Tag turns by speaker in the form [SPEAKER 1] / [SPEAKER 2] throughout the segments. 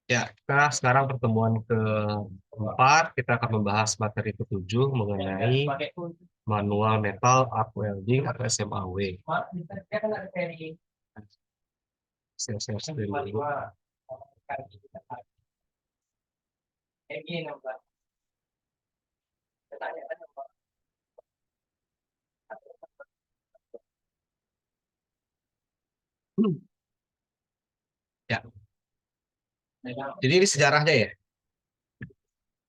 [SPEAKER 1] Ya, kita sekarang pertemuan keempat, kita akan membahas materi ketujuh mengenai manual metal arc welding atau SMAW. Saya sendiri dulu. Ya, jadi ini sejarahnya ya.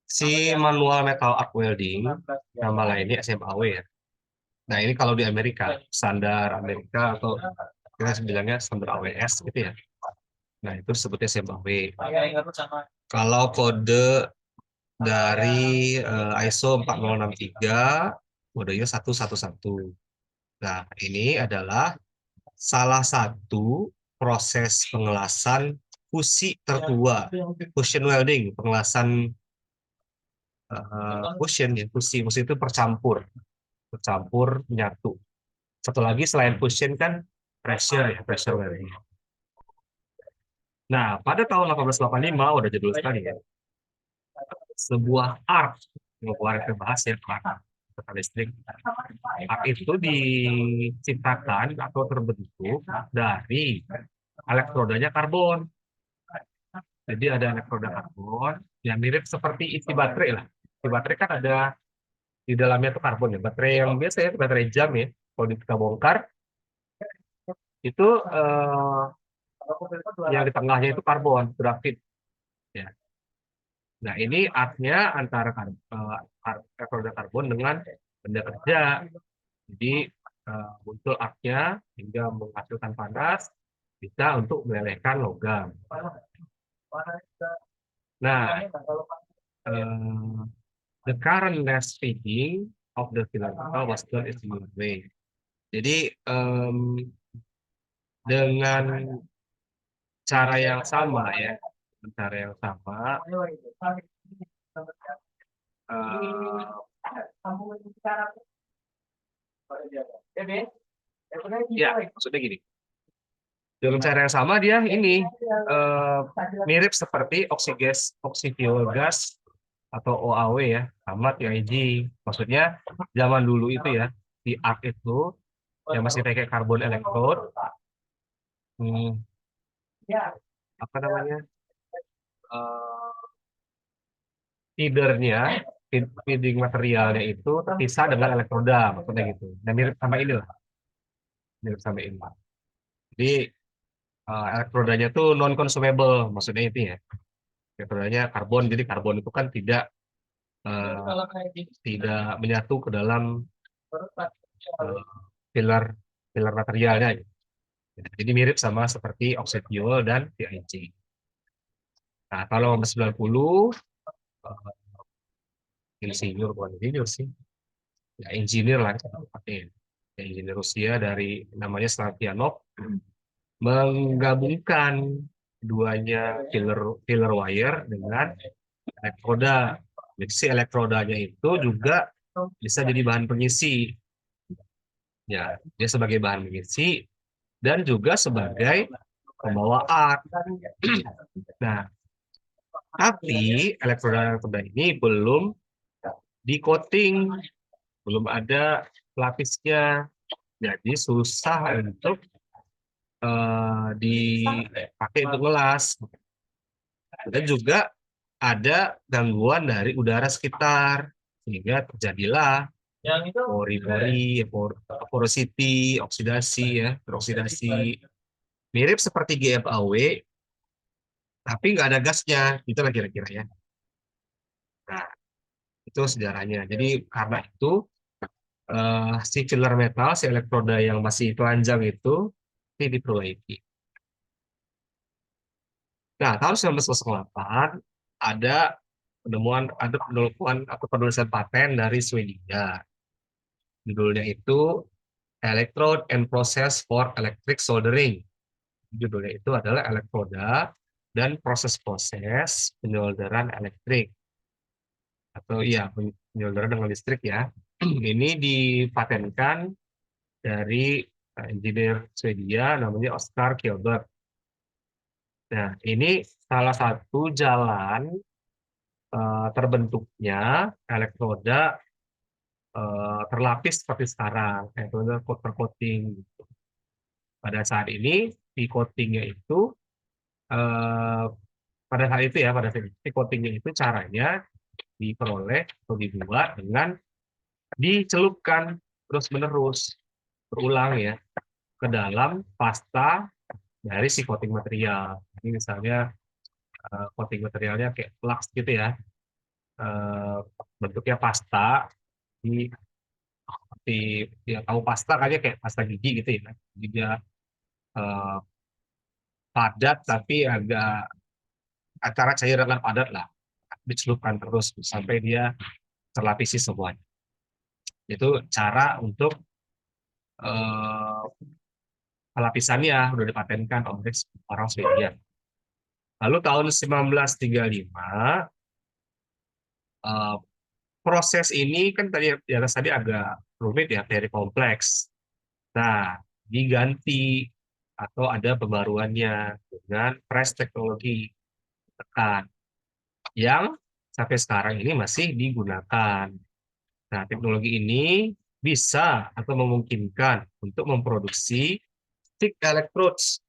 [SPEAKER 1] Si manual metal arc welding, nama lainnya SMAW ya. Nah, ini kalau di Amerika, standar Amerika atau kita bilangnya standar AWS gitu ya. Nah, itu sebutnya SMAW. Kalau kode dari ISO 4063, kodenya 111. Nah, ini adalah salah satu proses pengelasan fusi tertua, fusion welding, pengelasan fusion ya, fusi itu bercampur menyatu. Satu lagi selain fusion kan pressure ya, pressure welding. Nah, pada tahun 1885 udah jadul sekali ya. Sebuah arc yang kemarin kita bahas ya, arc listrik. Arc itu diciptakan atau terbentuk dari elektrodanya karbon. Jadi ada elektroda karbon yang mirip seperti isi baterai lah. Isi baterai kan ada di dalamnya tuh karbon ya. Baterai yang biasa ya, baterai jam ya. Kalau kita bongkar itu yang di tengahnya itu karbon, grafit. Ya. Nah ini artnya antara elektroda karbon dengan benda kerja. Jadi muncul artnya hingga menghasilkan panas bisa untuk melelehkan logam. Nah, the current last feeding of the filler metal was done in similar way. Jadi dengan cara yang sama ya, dengan cara yang sama, ya maksudnya gini. Dengan cara yang sama dia ini mirip seperti oxy-fuel gas atau OAW ya, sama TIG. Maksudnya zaman dulu itu ya, di arc itu yang masih pakai karbon electrode, apa namanya, feedernya, feeding materialnya itu terpisah dengan elektroda, maksudnya gitu. Dan mirip sama ini lah, mirip sama ini. Jadi elektrodanya itu non consumable, maksudnya itu ya. Elektrodanya karbon, jadi karbon itu kan tidak menyatu ke dalam uh, pilar pilar materialnya. Jadi mirip sama seperti oxide fuel dan TIG. Nah, kalau 90, uh, insinyur bukan insinyur sih, ya engineer lah, pakai ya, engineer Rusia dari namanya Slavyanov menggabungkan duanya filler wire dengan elektroda. Jadi si elektrodanya itu juga bisa jadi bahan pengisi. Ya, dia sebagai bahan pengisi dan juga sebagai pembawa arc. Nah, tapi elektroda ini belum di coating, belum ada pelapisnya, jadi susah untuk dipakai untuk ngelas. Dan juga ada gangguan dari udara sekitar, sehingga terjadilah pori-pori, porosity, oksidasi ya, teroksidasi. Mirip seperti GFAW, tapi nggak ada gasnya, itu lah kira-kira ya. Nah, itu sejarahnya. Jadi karena itu si filler metal, si elektroda yang masih telanjang itu ini diperbaiki. Nah, tahun 1908 ada penemuan atau penulisan paten dari Swedia. Judulnya itu Electrode and Process for Electric Soldering. Judulnya itu adalah elektroda dan proses-proses penyolderan elektrik atau iya penyolderan dengan listrik ya. Ini dipatenkan dari engineer Swedia namanya Oskar Kjellberg. Nah, ini salah satu jalan terbentuknya elektroda terlapis seperti sekarang, elektroda tercoating. Pada saat ini, di coatingnya itu, eh, pada saat itu ya, pada saat itu, coatingnya itu caranya diperoleh atau dibuat dengan dicelupkan terus-menerus, berulang ya, ke dalam pasta dari si coating material. Ini misalnya coating materialnya kayak flux gitu ya, eh, bentuknya pasta di seperti ya tahu pasta kayaknya kayak pasta gigi gitu ya, juga eh, padat tapi agak antara cair dengan padat lah, dicelupkan terus sampai dia terlapisi semuanya. Itu cara untuk eh, pelapisannya udah dipatenkan oleh orang Swedia. Lalu tahun 1935 eh, proses ini kan tadi agak rumit ya, very kompleks. Nah, diganti atau ada pembaruannya dengan press teknologi tekan yang sampai sekarang ini masih digunakan. Nah, teknologi ini bisa atau memungkinkan untuk memproduksi stick electrodes,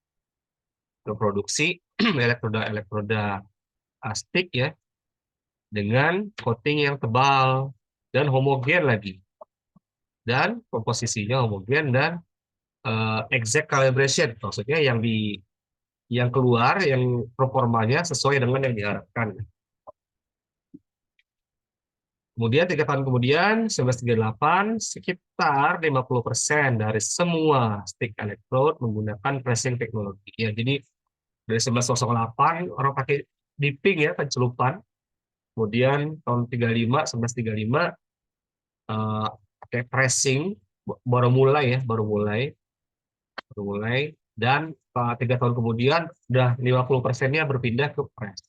[SPEAKER 1] memproduksi elektroda-elektroda stick ya dengan coating yang tebal dan homogen lagi, dan komposisinya homogen dan exact calibration, maksudnya yang keluar yang performanya sesuai dengan yang diharapkan. Kemudian 3 tahun kemudian, 1938, sekitar 50% dari semua stick electrode menggunakan pressing teknologi. Ya, jadi dari 1108 orang pakai dipping ya, pencelupan. Kemudian tahun 35, 1935 pakai pressing, baru mulai, dan 3 tahun kemudian udah 50%-nya berpindah ke press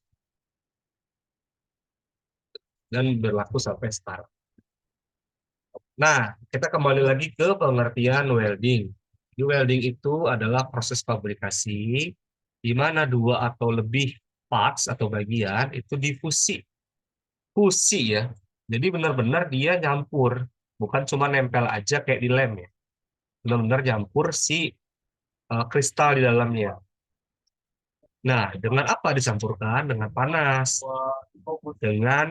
[SPEAKER 1] dan berlaku sampai sekarang. Nah, kita kembali lagi ke pengertian welding. Di welding itu adalah proses fabrikasi di mana dua atau lebih parts atau bagian itu difusi. Fusi ya. Jadi benar-benar dia nyampur, bukan cuma nempel aja kayak di lem ya. Benar-benar nyampur si kristal di dalamnya. Nah, dengan apa dicampurkan? Dengan panas, dengan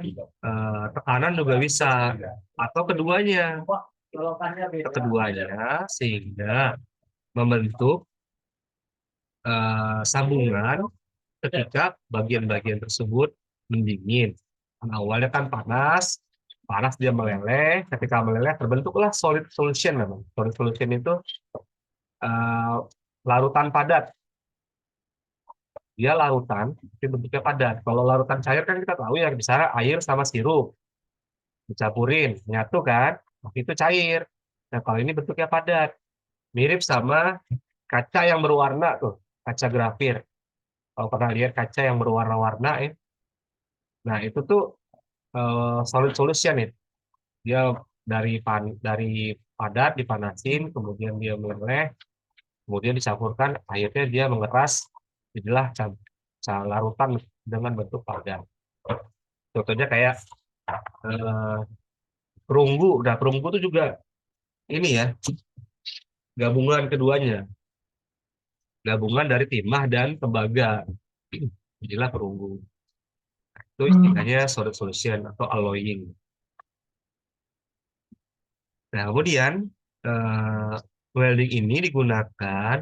[SPEAKER 1] tekanan juga bisa, atau keduanya. Keduanya sehingga membentuk sambungan ketika bagian-bagian tersebut mendingin. Nah, awalnya kan panas, panas dia meleleh, ketika meleleh terbentuklah solid solution memang. Solid solution itu eh, larutan padat. Dia larutan, tapi bentuknya padat. Kalau larutan cair kan kita tahu ya, misalnya air sama sirup dicampurin, nyatu kan, itu cair. Nah, kalau ini bentuknya padat, mirip sama kaca yang berwarna tuh, kaca grafir. Kalau pernah lihat kaca yang berwarna-warna ya, nah itu tuh solid solution itu. Dia dari padat dipanasin, kemudian dia meleleh, kemudian dicampurkan airnya, dia mengeras, jadilah larutan dengan bentuk padat. Contohnya kayak eh, perunggu. Nah, perunggu itu juga ini ya, gabungan keduanya, gabungan dari timah dan tembaga. Jadilah perunggu. Itu istilahnya solid solution atau alloying. Nah, kemudian eh, welding ini digunakan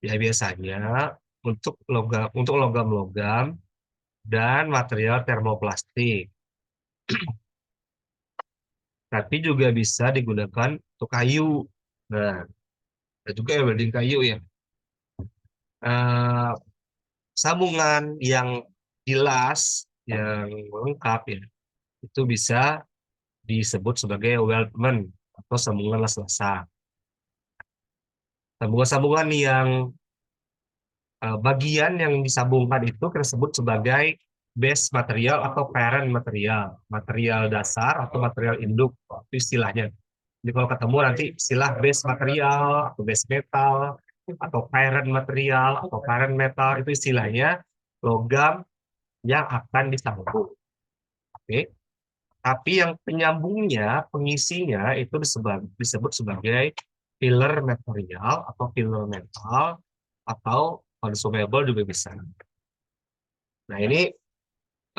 [SPEAKER 1] ya biasanya untuk logam-logam dan material termoplastik. Tapi juga bisa digunakan untuk kayu. Nah, ada juga ya welding kayu ya. Eh, Sambungan yang jelas, yang lengkap ya, itu bisa disebut sebagai weldment atau sambungan las-lasan. Sambungan-sambungan yang bagian yang disambungkan itu kita sebut sebagai base material atau parent material, material dasar atau material induk, itu istilahnya. Jadi kalau ketemu nanti istilah base material atau base metal, atau parent material atau parent metal itu istilahnya logam yang akan disambung. Oke. Tapi yang penyambungnya, pengisinya itu disebut sebagai filler material atau filler metal atau consumable juga bisa. Nah, ini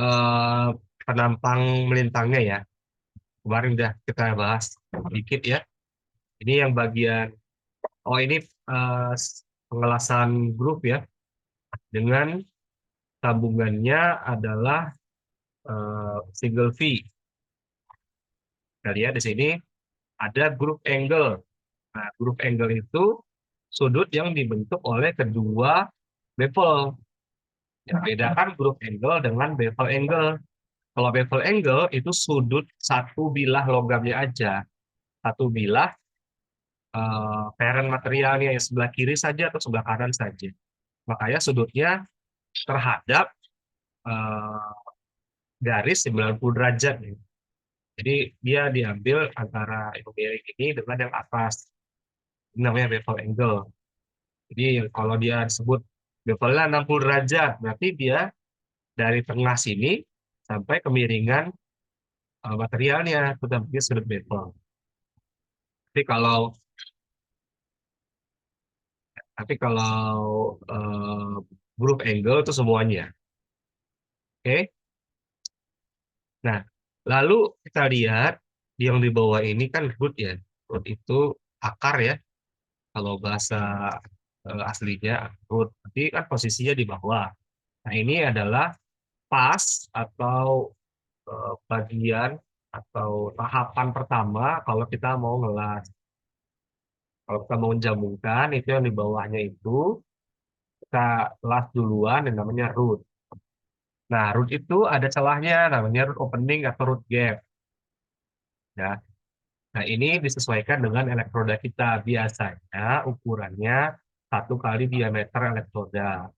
[SPEAKER 1] eh, penampang melintangnya ya. Kemarin udah kita bahas sedikit ya. Ini yang bagian, oh ini eh, pengelasan grup ya. Dengan sambungannya adalah single V. Kita lihat di sini ada group angle. Nah, group angle itu sudut yang dibentuk oleh kedua bevel. Ya, bedakan group angle dengan bevel angle. Kalau bevel angle itu sudut satu bilah logamnya aja. Satu bilah parent materialnya yang sebelah kiri saja atau sebelah kanan saja. Makanya sudutnya terhadap eh, garis 90 derajat. Jadi dia diambil antara yang miring ini dengan yang atas. Ini namanya bevel angle. Jadi kalau dia disebut bevelnya 60 derajat, berarti dia dari tengah sini sampai kemiringan materialnya, itu namanya sudut bevel. Tapi kalau tapi kalau group angle itu semuanya. Oke. Nah, lalu kita lihat yang di bawah ini kan root ya. Root itu akar ya. Kalau bahasa aslinya root. Tapi kan posisinya di bawah. Nah, ini adalah pas atau bagian atau tahapan pertama kalau kita mau ngelas. Kalau kita mau menjamurkan, itu yang di bawahnya itu kita las duluan yang namanya root. Nah, root itu ada celahnya namanya root opening atau root gap. Ya. Nah, ini disesuaikan dengan elektroda kita. Biasanya ukurannya 1 kali diameter elektroda.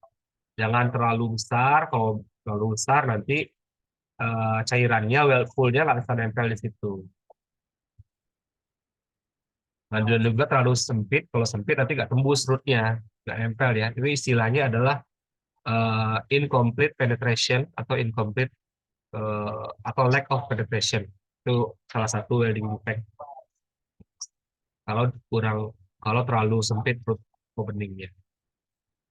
[SPEAKER 1] Jangan terlalu besar. Kalau terlalu besar nanti cairannya, well-full-nya nggak bisa nempel di situ. Nah, dan juga terlalu sempit. Kalau sempit nanti nggak tembus rootnya, nggak nempel ya. Itu istilahnya adalah incomplete penetration atau incomplete atau lack of penetration. Itu salah satu welding defect. Kalau kurang, kalau terlalu sempit root openingnya.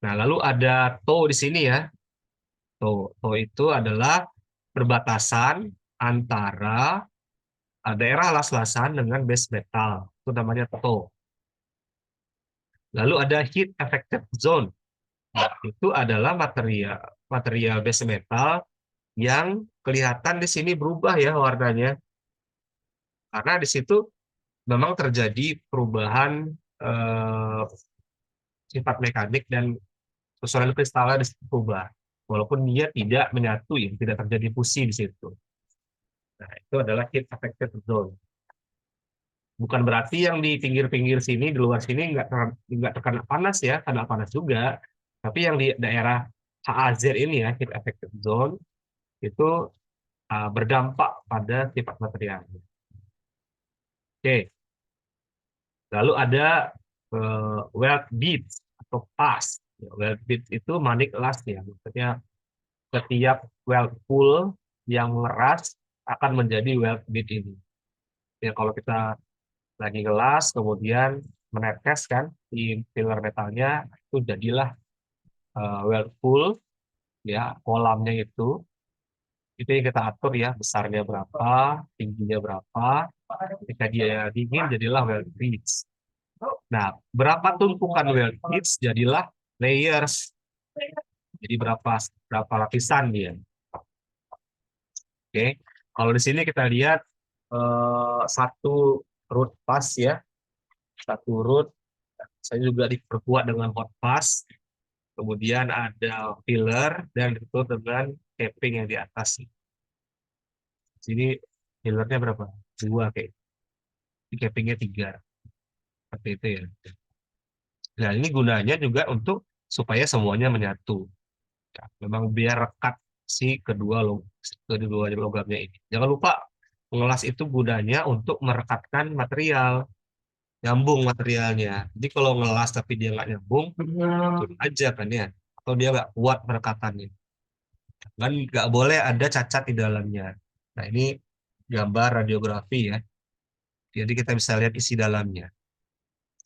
[SPEAKER 1] Nah, lalu ada toe di sini ya. Toe itu adalah perbatasan antara daerah las-lasan dengan base metal. Itu namanya toe. Lalu ada heat affected zone. Nah, itu adalah material material base metal yang kelihatan di sini berubah ya warnanya. Karena di situ memang terjadi perubahan eh, sifat mekanik dan susunan kristalnya di situ berubah. Walaupun dia tidak menyatu, ya, tidak terjadi fusi di situ. Nah, itu adalah heat affected zone. Bukan berarti yang di pinggir-pinggir sini, di luar sini nggak terkena panas ya, kena panas juga. Tapi yang di daerah HAZ ini ya, heat affected zone, itu berdampak pada sifat materialnya. Oke, lalu ada weld beads atau pas. Ya, weld beads itu manik las ya, maksudnya setiap weld pool yang mengeras akan menjadi weld bead ini. Ya, kalau kita lagi ngelas, kemudian menetes kan di filler metalnya, itu jadilah weld pool, ya kolamnya itu yang kita atur ya, besarnya berapa, tingginya berapa. Ketika dia dingin, jadilah weld beads. Nah, berapa tumpukan weld beads jadilah layers. Jadi berapa berapa lapisan dia. Oke. Kalau di sini kita lihat satu root pass ya, satu root. Saya juga diperkuat dengan hot pass. Kemudian ada filler dan ditutup dengan capping yang di atas. Di sini fillernya berapa? 2 kayak. Di cappingnya 3. Seperti itu ya. Nah, ini gunanya juga untuk supaya semuanya menyatu. Ya, memang biar rekat si kedua logamnya ini. Jangan lupa pengelas itu gunanya untuk merekatkan material. nyambung materialnya. Jadi kalau ngelas tapi dia nggak nyambung, turun aja kan ya. Atau dia nggak kuat perekatannya. Kan nggak boleh ada cacat di dalamnya. Nah ini gambar radiografi ya. Jadi kita bisa lihat isi dalamnya.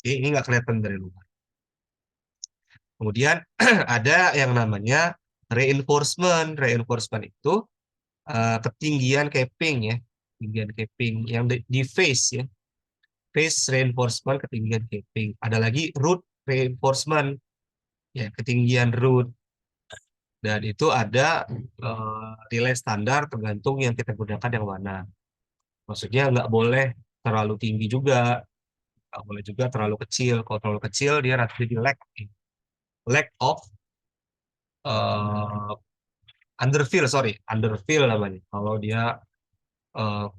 [SPEAKER 1] Ini nggak kelihatan dari luar. Kemudian ada yang namanya reinforcement. Reinforcement itu ketinggian capping ya. Ketinggian capping yang di face ya. Face reinforcement, ketinggian capping. Ada lagi root reinforcement, ya ketinggian root. Dan itu ada nilai standar tergantung yang kita gunakan yang mana. Maksudnya nggak boleh terlalu tinggi juga, nggak boleh juga terlalu kecil. Kalau terlalu kecil dia nanti jadi lack of uh, underfill, sorry, underfill namanya. Kalau dia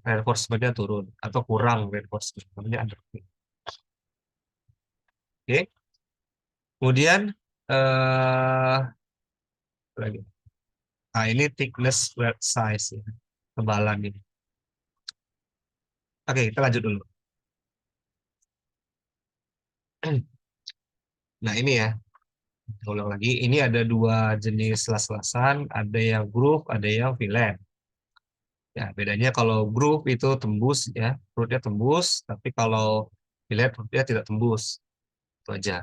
[SPEAKER 1] reinforcementnya turun atau kurang reinforcement, namanya underfill. Oke, kemudian lagi. Nah, ini thickness weld size ya, kebalan ini. Oke, kita lanjut dulu. Nah, ini ya. Kita ulang lagi. Ini ada dua jenis las-lasan, ada yang groove, ada yang fillet. Ya, bedanya kalau groove itu tembus ya, rootnya tembus, tapi kalau fillet rootnya tidak tembus. Itu aja.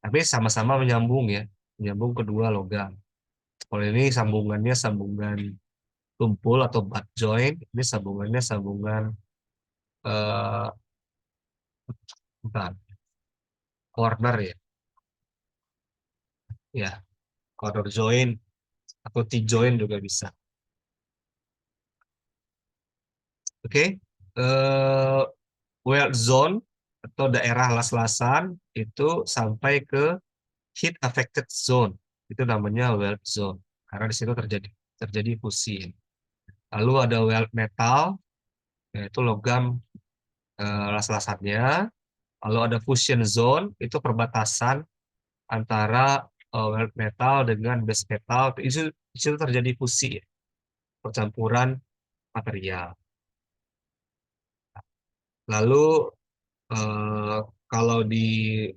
[SPEAKER 1] Tapi sama-sama menyambung ya, menyambung kedua logam. Kalau ini sambungannya sambungan tumpul atau butt joint, ini sambungannya sambungan eh bukan, corner ya. Ya, corner joint atau T-joint juga bisa. Oke. Weld zone atau daerah las-lasan itu sampai ke heat affected zone. Itu namanya weld zone. Karena di situ terjadi fusi. Lalu ada weld metal, yaitu logam las-lasannya. Lalu ada fusion zone, itu perbatasan antara weld metal dengan base metal. Di situ terjadi fusi, ya, percampuran material. Lalu eh, kalau di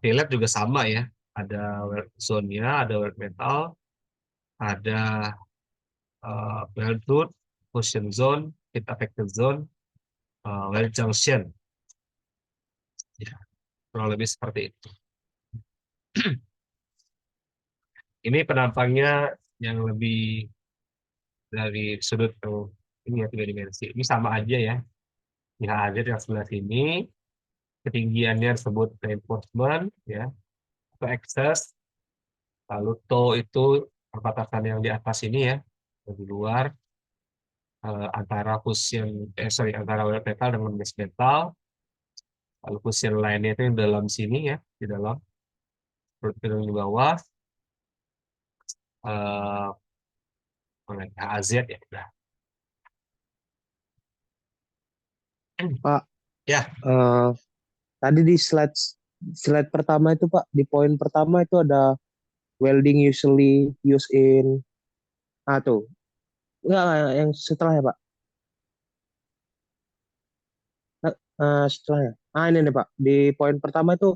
[SPEAKER 1] fillet juga sama ya. Ada weld zone-nya, ada weld metal, ada weld root, fusion zone, heat affected zone, weld junction. Ya, kurang lebih seperti itu. Ini penampangnya yang lebih dari sudut ini ya, 3 dimensi. Ini sama aja ya. Lihat aja yang sebelah sini, ketinggiannya disebut reinforcement, ya, atau excess. Lalu toe itu perbatasan yang di atas ini ya, di luar antara fusion, sorry, antara weld metal dengan base metal. Lalu fusion lainnya itu yang dalam sini ya, di dalam perut hidung di bawah. eh HAZ ya udah.
[SPEAKER 2] Pak,
[SPEAKER 1] Ya,
[SPEAKER 2] eh, tadi di slide slide pertama itu Pak, di poin pertama itu ada welding usually used in, tuh. Enggak, yang setelahnya Pak. Setelahnya. Ini nih Pak, di poin pertama itu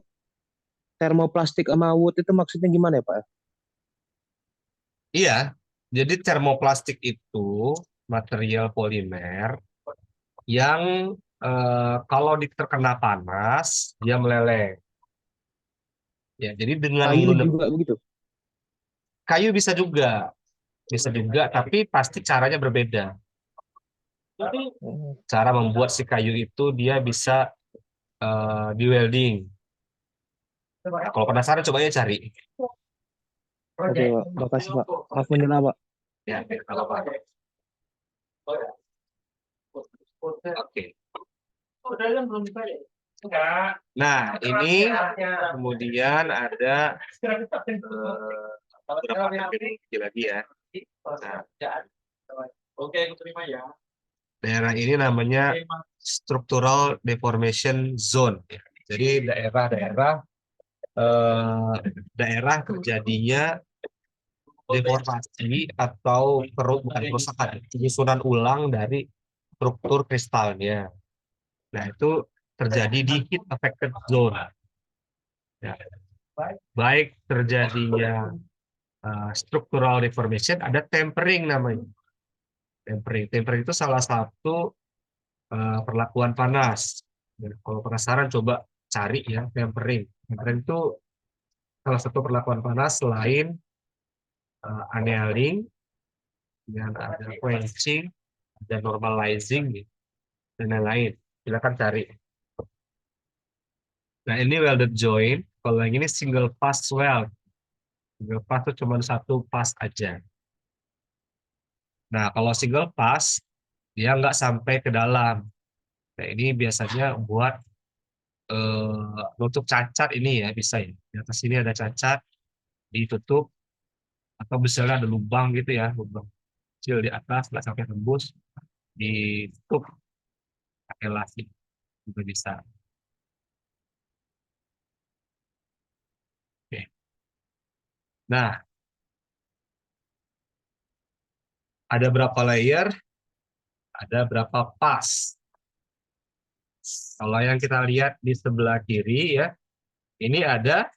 [SPEAKER 2] termoplastik sama wood itu maksudnya gimana ya Pak?
[SPEAKER 1] iya. Jadi termoplastik itu material polimer yang kalau terkena panas dia meleleh. Ya, jadi dengan
[SPEAKER 2] Kayu
[SPEAKER 1] menggunakan
[SPEAKER 2] juga begitu.
[SPEAKER 1] kayu bisa juga, tapi pasti caranya berbeda.
[SPEAKER 2] Oh,
[SPEAKER 1] Cara membuat si kayu itu dia bisa di welding. Nah, kalau penasaran coba aja cari.
[SPEAKER 2] oke Pak, makasih Pak. Maaf menyela Pak.
[SPEAKER 1] Ya, kalau apa. Oke. Nah, ini kemudian ada beberapa terminologi lagi ya. Nah, daerah ini namanya structural deformation zone. Jadi daerah terjadinya deformasi atau bukan kerusakan, penyusunan ulang dari struktur kristalnya. Nah, itu terjadi di heat affected zone. Ya. Baik terjadinya structural deformation, ada tempering namanya. Tempering itu salah satu perlakuan panas. Dan kalau penasaran coba cari ya tempering. Tempering itu salah satu perlakuan panas selain annealing, dan ada quenching, ada normalizing, gitu, dan lain-lain. Silakan cari. Nah ini welded joint. Kalau yang ini single pass weld. Single pass itu cuma satu pass aja. Nah kalau single pass dia nggak sampai ke dalam. Nah ini biasanya buat nutup cacat ini ya bisa ya. Di atas ini ada cacat ditutup, atau misalnya ada lubang gitu ya, lubang kecil di atas nggak sampai tembus, ditutup pakai las juga bisa. Oke. Nah ada berapa layer? Ada berapa pas? Kalau yang kita lihat di sebelah kiri ya, ini ada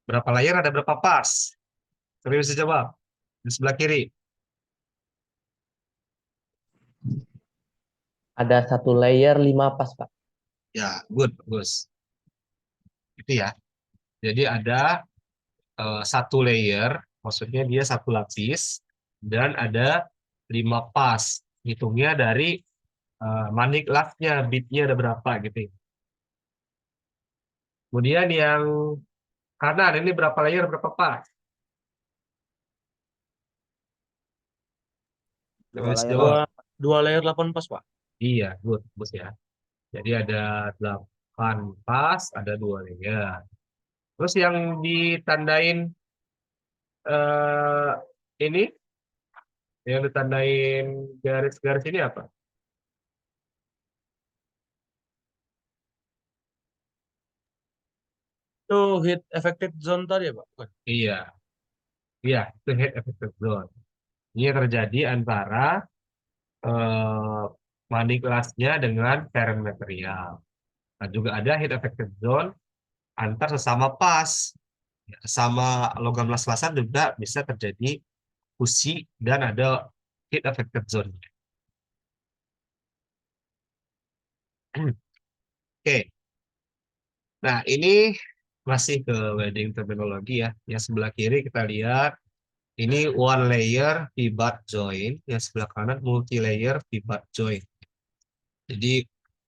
[SPEAKER 1] berapa layer, ada berapa pas? Coba bisa jawab. Di sebelah kiri.
[SPEAKER 3] Ada 1 layer 5 pas, Pak.
[SPEAKER 1] Ya, good, bagus. Itu ya. Jadi ada satu layer, maksudnya dia satu lapis, dan ada 5 pas. Hitungnya dari manik lastnya, bitnya ada berapa gitu. Kemudian yang kanan ini berapa layer, berapa pas?
[SPEAKER 2] Dua
[SPEAKER 1] Bisa
[SPEAKER 2] layar.
[SPEAKER 1] jawab.
[SPEAKER 4] 2 layer 8 pas, Pak.
[SPEAKER 1] Iya, good, bagus ya. Jadi ada 8 pas, ada 2 layer. Terus yang ditandain eh, ini, yang ditandain garis-garis ini apa?
[SPEAKER 4] Itu heat affected zone tadi ya, Pak? Bukan?
[SPEAKER 1] Iya, iya, itu heat affected zone. Ini terjadi antara eh, manik lasnya dengan parent material. Nah, juga ada heat affected zone antar sesama pas. Ya, sama logam las-lasan juga bisa terjadi fusi dan ada heat affected zone. Oke, nah ini masih ke welding terminologi ya. Yang sebelah kiri kita lihat ini one layer V-butt joint, yang sebelah kanan multi layer V-butt joint. Jadi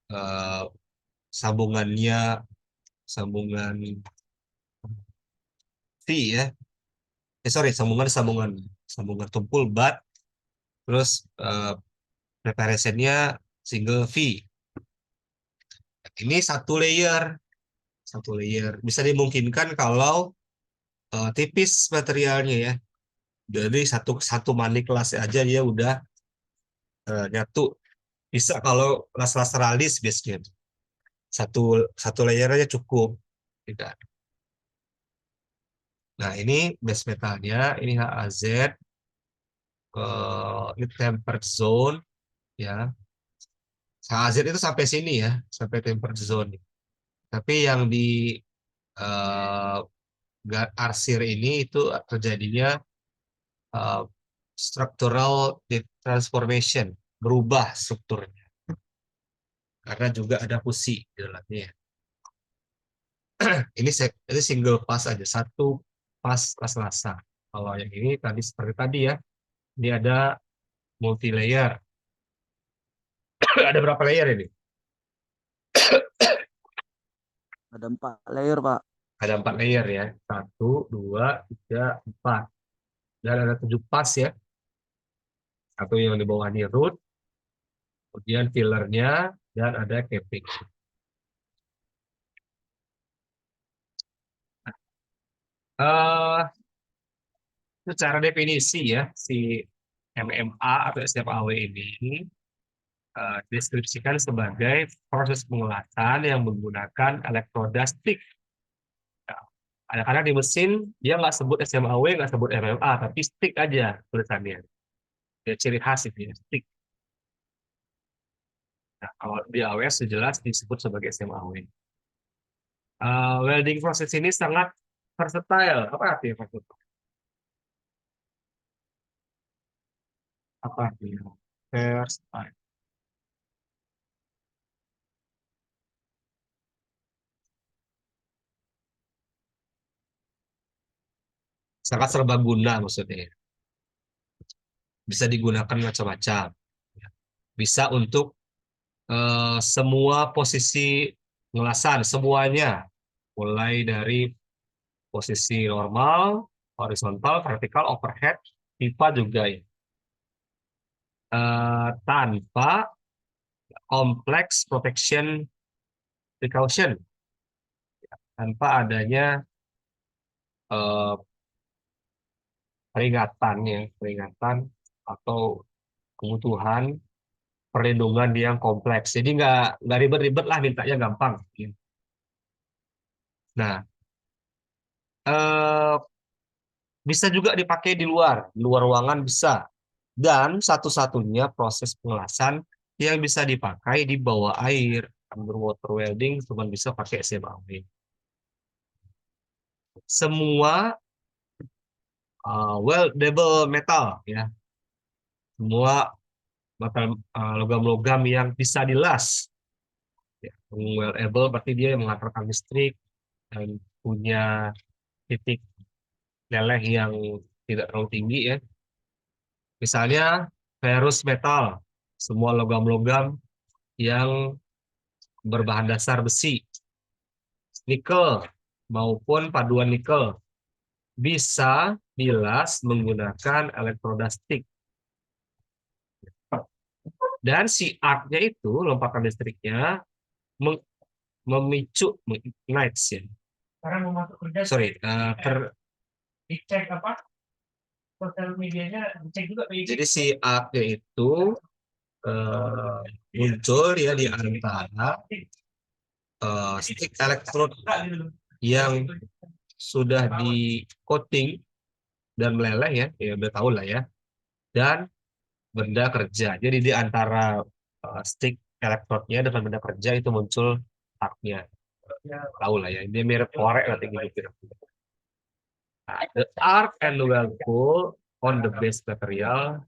[SPEAKER 1] eh, sambungannya sambungan V ya. Sorry, sambungan sambungan sambungan tumpul butt, terus preparationnya single V. Ini satu layer. Bisa dimungkinkan kalau tipis materialnya ya. Jadi satu satu manik kelas aja dia udah nyatu. Bisa kalau las-las ralis biasanya satu satu layer aja cukup. Tidak. Nah ini base metalnya, ini HAZ, ini tempered zone ya. HAZ itu sampai sini ya, sampai tempered zone. Tapi yang di eh, arsir ini itu terjadinya eh, structural transformation, berubah strukturnya. Karena juga ada fusi di dalamnya ya. Ini single pass aja, satu pas las-lasan. Kalau yang ini tadi seperti tadi ya, ini ada multi layer. Ada berapa layer ini?
[SPEAKER 2] Ada 4 layer, Pak.
[SPEAKER 1] Ada 4 layer ya. 1, 2, 3, 4. Dan ada 7 pas ya. Satu yang di bawah ini root, kemudian fillernya, dan ada capping. Secara definisi ya, si MMA atau SFAW ini deskripsikan sebagai proses pengelasan yang menggunakan elektroda stick. Nah, kadang-kadang di mesin dia nggak sebut SMAW, nggak sebut MMA, tapi stick aja tulisannya. Ya, ciri khas itu ya, stick. Nah, kalau di AWS jelas disebut sebagai SMAW. Welding proses ini sangat versatile. Apa artinya versatile? Apa artinya? Versatile. Sangat serbaguna maksudnya. Bisa digunakan macam-macam. Bisa untuk semua posisi ngelasan, semuanya. Mulai dari posisi normal, horizontal, vertikal, overhead, pipa juga ya. Tanpa kompleks protection precaution, tanpa adanya eh, peringatan atau kebutuhan perlindungan yang kompleks. Jadi nggak ribet-ribet lah, mintanya gampang. Nah, eh, bisa juga dipakai di luar ruangan bisa. Dan satu-satunya proses pengelasan yang bisa dipakai di bawah air, underwater welding cuma bisa pakai SMAW. Semua weldable metal ya, semua metal logam-logam yang bisa dilas. Ya, weldable berarti dia yang menghantarkan listrik dan punya titik leleh yang tidak terlalu tinggi ya. Misalnya ferrous metal, semua logam-logam yang berbahan dasar besi, nikel maupun paduan nikel bisa dilas menggunakan elektroda stick. Dan si arc-nya itu, lompatan listriknya, memicu, ignites ya.
[SPEAKER 5] Sekarang mau masuk kerja,
[SPEAKER 1] Sorry,
[SPEAKER 5] dicek apa sosial medianya, dicek juga
[SPEAKER 1] jadi si arc-nya itu muncul ya di antara stick elektrod yang sudah di coating dan meleleh ya, ya udah tahu lah ya, dan benda kerja. Jadi di antara stick elektrodnya dengan benda kerja itu muncul arc-nya. Tahu lah ya, dia mirip korek lah tinggi. Nah, the arc and the weld pool on the base material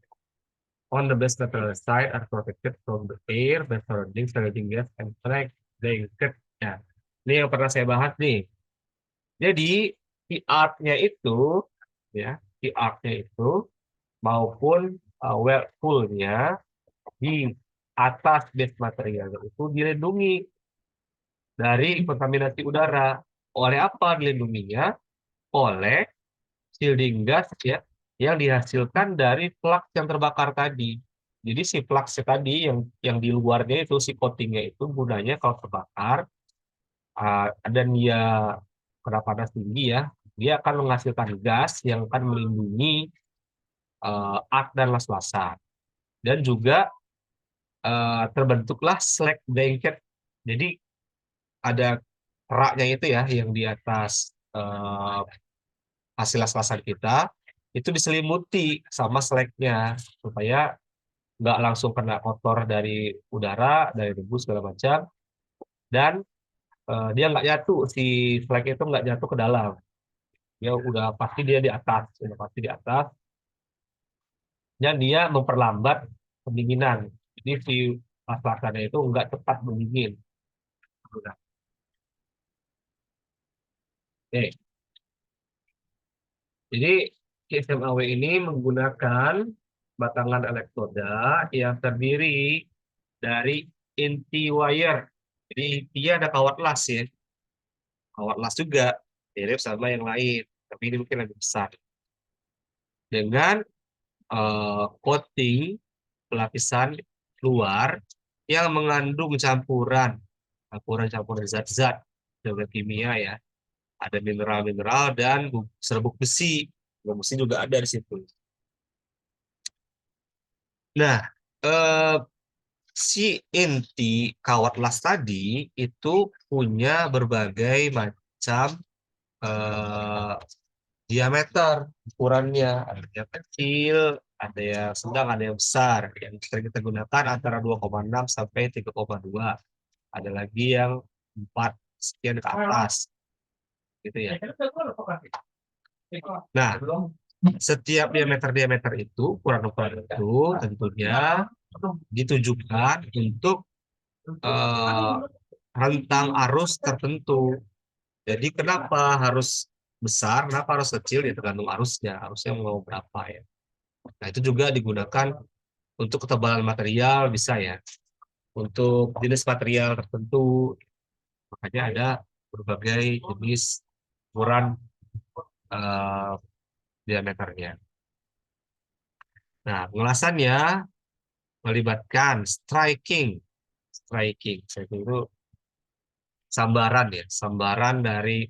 [SPEAKER 1] side are protected from the air by surrounding gas and blanket. Ya, ini yang pernah saya bahas nih. Jadi di arc-nya itu ya, di arc-nya itu maupun weld pool-nya di atas base material itu dilindungi dari kontaminasi udara. Oleh apa dilindunginya? Oleh shielding gas ya yang dihasilkan dari flux yang terbakar tadi. Jadi si flux tadi yang di luarnya itu si coatingnya itu gunanya kalau terbakar dan dia kena panas tinggi ya, dia akan menghasilkan gas yang akan melindungi arc dan las-lasan. Dan juga terbentuklah slack blanket. Jadi ada keraknya itu ya yang di atas hasil las-lasan kita itu diselimuti sama slacknya supaya nggak langsung kena kotor dari udara, dari debu segala macam, dan dia nggak jatuh, si slack itu nggak jatuh ke dalam. Dia udah pasti dia di atas, udah pasti di atas, dan dia memperlambat pendinginan. Jadi si las-lasannya itu nggak cepat mendingin. Udah. Oke. Jadi SMAW ini menggunakan batangan elektroda yang terdiri dari inti wire. Jadi intinya ada kawat las ya. Kawat las juga mirip sama yang lain, tapi ini mungkin lebih besar. Dengan coating pelapisan luar yang mengandung campuran zat-zat zat kimia ya. Ada mineral-mineral dan serbuk besi. Besi juga ada di situ. Nah, si inti kawat las tadi itu punya berbagai macam diameter ukurannya. Ada yang kecil, ada yang sedang, ada yang besar. Yang sering kita gunakan antara 2,6 sampai 3,2. Ada lagi yang 4 sekian ke atas. Gitu ya. Nah, setiap diameter itu, ukuran-ukuran itu tentunya ditujukan untuk rentang arus tertentu. Jadi kenapa harus besar, kenapa harus kecil, ya tergantung arusnya. Arusnya mau berapa ya. Nah, itu juga digunakan untuk ketebalan material bisa ya. Untuk jenis material tertentu, makanya ada berbagai jenis ukuran diameternya. Nah, pengelasannya melibatkan striking. Striking itu sambaran ya, sambaran dari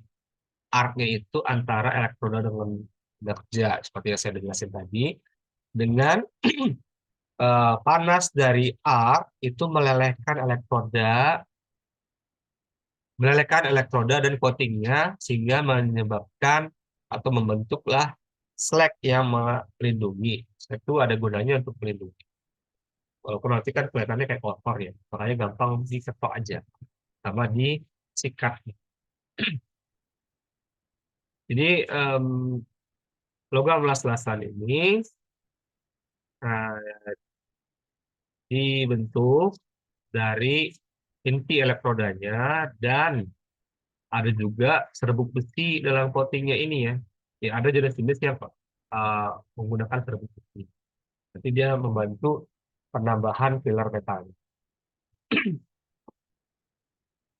[SPEAKER 1] arcnya itu antara elektroda dengan kerja, seperti yang saya jelasin tadi, dengan panas dari arc itu melelehkan elektroda dan coatingnya sehingga menyebabkan atau membentuklah slag yang melindungi. Slag itu ada gunanya untuk melindungi. Walaupun nanti kan kelihatannya kayak kotor ya, makanya gampang diketok aja sama disikat. Jadi logam las-lasan ini dibentuk dari inti elektrodanya dan ada juga serbuk besi dalam coatingnya ini ya. Ya ada jenis-jenis yang menggunakan serbuk besi. Nanti dia membantu penambahan filler metal.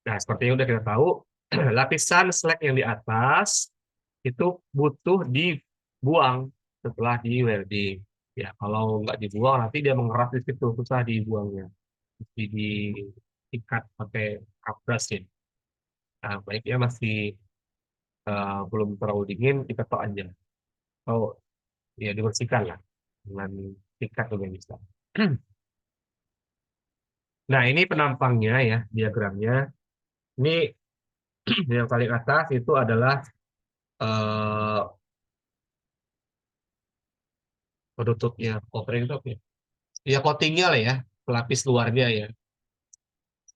[SPEAKER 1] Nah, seperti yang udah kita tahu, lapisan slag yang di atas itu butuh dibuang setelah di welding. Ya, kalau nggak dibuang nanti dia mengeras di situ, susah dibuangnya. Mesti diikat pakai kapras ya. Nah, baiknya masih belum terlalu dingin, diketok aja. Oh, ya dibersihkan lah dengan sikat juga bisa. Nah, ini penampangnya ya, diagramnya. Ini yang paling atas itu adalah penutupnya, covering top ya. Ya coatingnya lah ya, pelapis luarnya ya.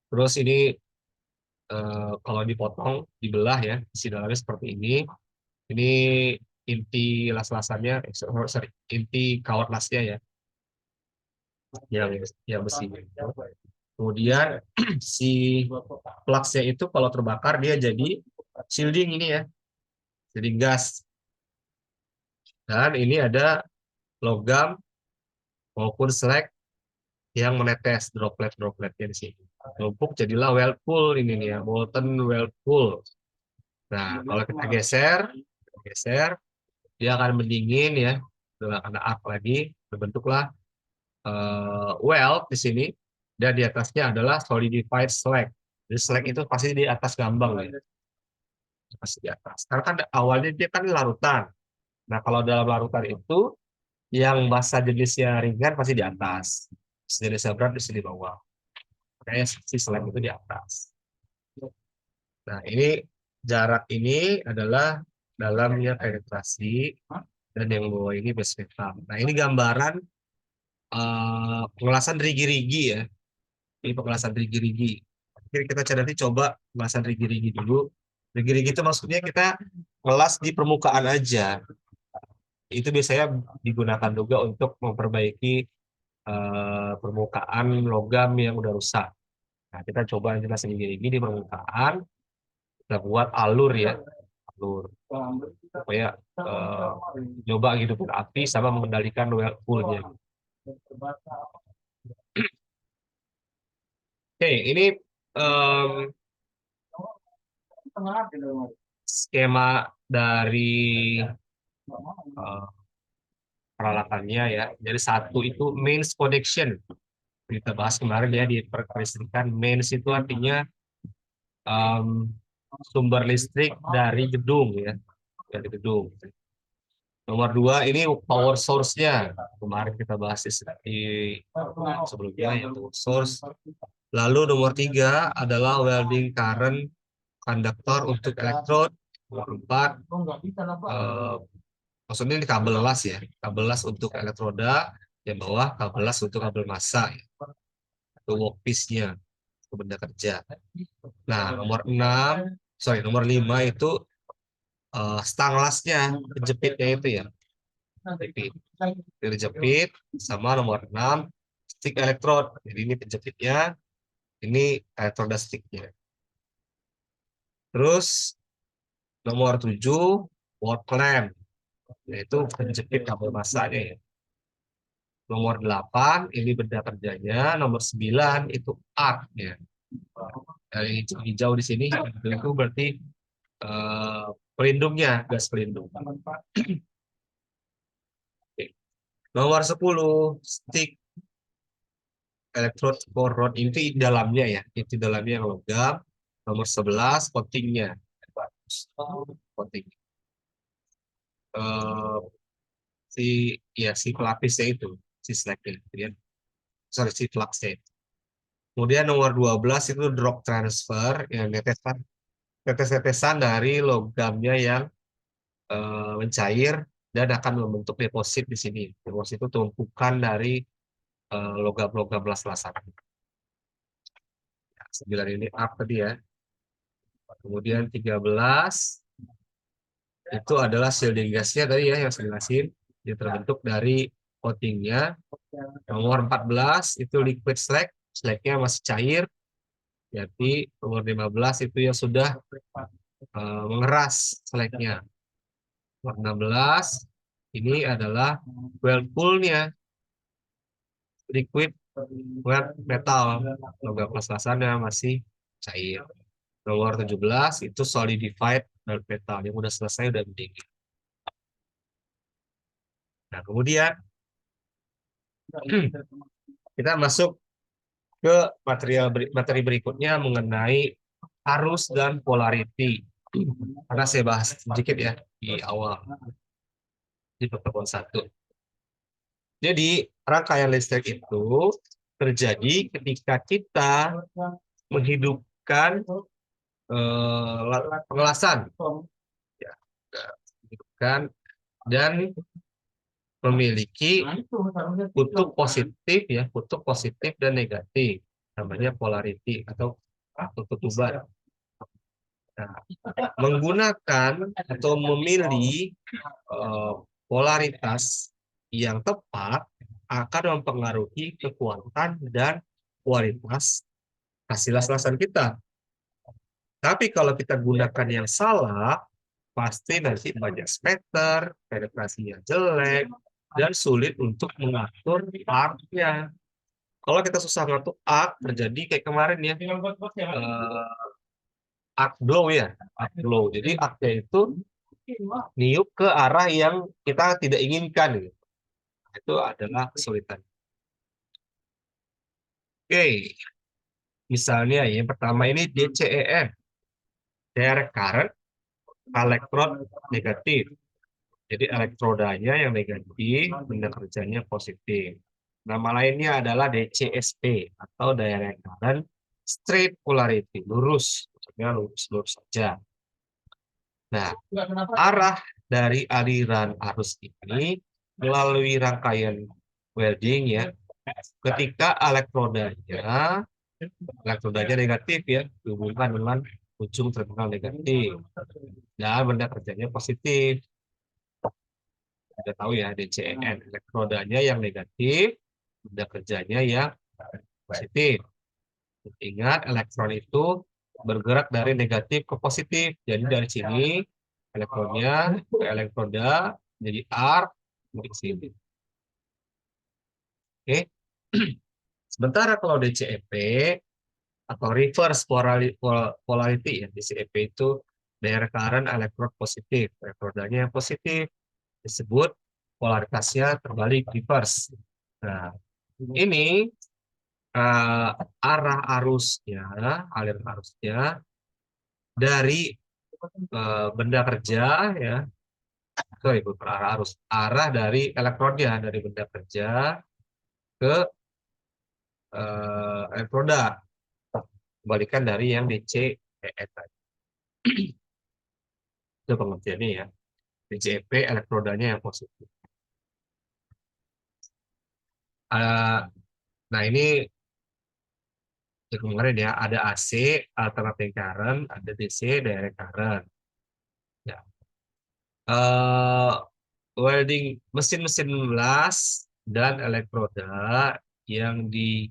[SPEAKER 1] Terus ini kalau dipotong, dibelah ya, isi dalamnya seperti ini. Ini inti las-lasannya, sorry, inti kawat lasnya ya, yang besi. Kemudian si plugsnya itu kalau terbakar dia jadi shielding ini ya, jadi gas. Dan ini ada logam maupun slag yang menetes droplet-dropletnya di sini. Numpuk jadilah whirlpool ini nih ya, molten whirlpool. Nah, kalau kita geser, dia akan mendingin ya, dengan ada arc lagi, berbentuklah weld di sini, dan di atasnya adalah solidified slag. Jadi slag itu pasti di atas gambang ya, pasti di atas. Karena kan awalnya dia kan larutan. Nah, kalau dalam larutan itu, yang massa jenisnya ringan pasti di atas, jenisnya berat di bawah. Makanya si slag itu di atas. Nah, ini jarak ini adalah dalamnya penetrasi dan yang bawah ini base metal. Nah, ini gambaran pengelasan rigi-rigi ya. Ini pengelasan rigi-rigi. Kita nanti coba pengelasan rigi-rigi dulu. Rigi-rigi itu maksudnya kita ngelas di permukaan aja. Itu biasanya digunakan juga untuk memperbaiki permukaan logam yang udah rusak. Nah, kita coba jelas rigi-rigi di permukaan. Kita buat alur ya, alur supaya coba hidupin api sama mengendalikan whirlpool-nya. Oke, ini skema dari peralatannya ya. Jadi satu itu mains connection. Kita bahas kemarin ya di perlistrikan. Mains itu artinya sumber listrik dari gedung ya, dari gedung. Nomor 2 ini power source-nya. Kemarin kita bahas di sebelumnya yaitu source. Lalu nomor 3 adalah welding current konduktor untuk elektrod. Nomor 4 Maksudnya ini kabel las ya, kabel las untuk elektroda, yang bawah kabel las untuk kabel massa, ya. Itu workpiece-nya, itu benda kerja. Nah, nomor 5 itu stang lasnya, penjepitnya itu ya. Jepit. Dijepit sama nomor 6 stick elektrod. Jadi ini penjepitnya, ini elektroda sticknya. Terus nomor 7 word clamp, yaitu penjepit kabel massanya ya. Nomor 8 ini benda kerjanya, nomor 9 itu arc ya. Dari hijau di sini itu berarti pelindungnya, gas pelindung. Nomor 10 stick electrode core rod, ini dalamnya ya, itu dalamnya yang logam. Nomor 11 coatingnya, coating. Si pelapisnya itu, si slacknya, kemudian si fluxnya. Kemudian nomor 12 itu drop transfer, yang tetes-tetesan dari logamnya yang mencair dan akan membentuk deposit di sini. Deposit itu tumpukan dari logam-logam las-lasan. 9 ini up tadi ya. Kemudian 13 itu adalah shielding gasnya tadi ya yang saya jelasin. Dia terbentuk dari coatingnya. Nomor 14 itu liquid slag. Slagnya masih cair. Jadi nomor 15 itu yang sudah mengeras slagnya. Nomor 16 ini adalah whirlpool-nya. Liquid wet metal. Logam las-lasannya masih cair. Nomor 17 itu solidified dark metal yang udah selesai, udah mendidih. Nah, kemudian kita masuk ke materi berikutnya mengenai arus dan polarity. Karena saya bahas sedikit ya di awal di pertemuan 1. Jadi rangkaian listrik itu terjadi ketika kita menghidupkan pengelasan, ya, menghidupkan dan memiliki kutub positif ya, kutub positif dan negatif, namanya polarity atau ketuban. Nah, menggunakan atau memilih polaritas yang tepat akan mempengaruhi kekuatan dan kualitas hasil las-lasan kita. Tapi kalau kita gunakan yang salah, pasti nanti banyak spatter, penetrasinya jelek, dan sulit untuk mengatur arc-nya. Kalau kita susah ngatur arc, terjadi kayak kemarin ya, arc blow ya, arc blow. Jadi arc-nya itu niup ke arah yang kita tidak inginkan. Gitu. Itu adalah kesulitan. Oke, misalnya yang pertama ini DCEN, direct current, elektrod negatif. Jadi elektrodanya yang negatif, benda kerjanya positif. Nama lainnya adalah DCSP atau direct current straight polarity, lurus, maksudnya lurus saja. Nah, arah dari aliran arus ini melalui rangkaian welding ya. Ketika elektrodanya negatif ya, dihubungkan dengan ujung terminal negatif. Dan benda kerjanya positif. Kita tahu ya, DCEN, elektrodanya yang negatif, benda kerjanya yang positif. Ingat, elektron itu bergerak dari negatif ke positif. Jadi dari sini, elektronnya ke elektroda, jadi arc, di sini. Oke. Sementara kalau DCEP, atau reverse polarity ya, DCEP itu direct current elektrod positif. Elektrodanya yang positif, disebut polaritasnya terbalik reverse. Nah, ini arah arusnya, aliran arusnya dari benda kerja ya, arah dari elektronnya dari benda kerja ke elektroda, kebalikan dari yang DCEN tadi. Itu pengertiannya ya. DCEP elektrodanya yang positif. Eh, nah ini yang kemarin ya, ada AC alternating current, ada DC direct current. Ya. Welding mesin-mesin las dan elektroda yang di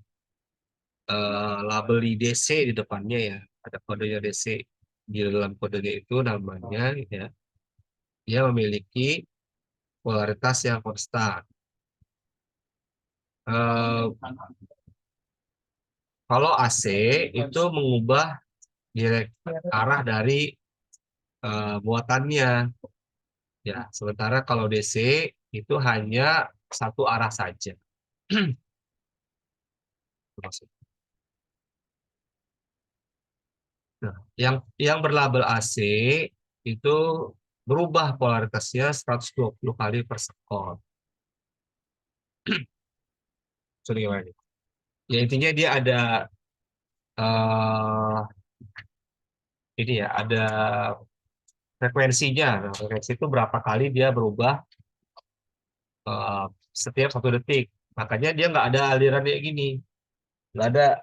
[SPEAKER 1] labeli DC di depannya ya, ada kodenya DC di dalam kodenya itu namanya ya, dia memiliki polaritas yang konstan. Eh, Kalau AC itu mengubah direct arah dari muatannya ya, sementara kalau DC itu hanya satu arah saja. Nah, yang berlabel AC itu berubah polaritasnya 120 kali per sekon. Sorry, gimana nih? Ya intinya dia ada eh ini ya, ada frekuensinya. Nah, frekuensi itu berapa kali dia berubah eh, setiap 1 detik. Makanya dia nggak ada aliran kayak gini, nggak ada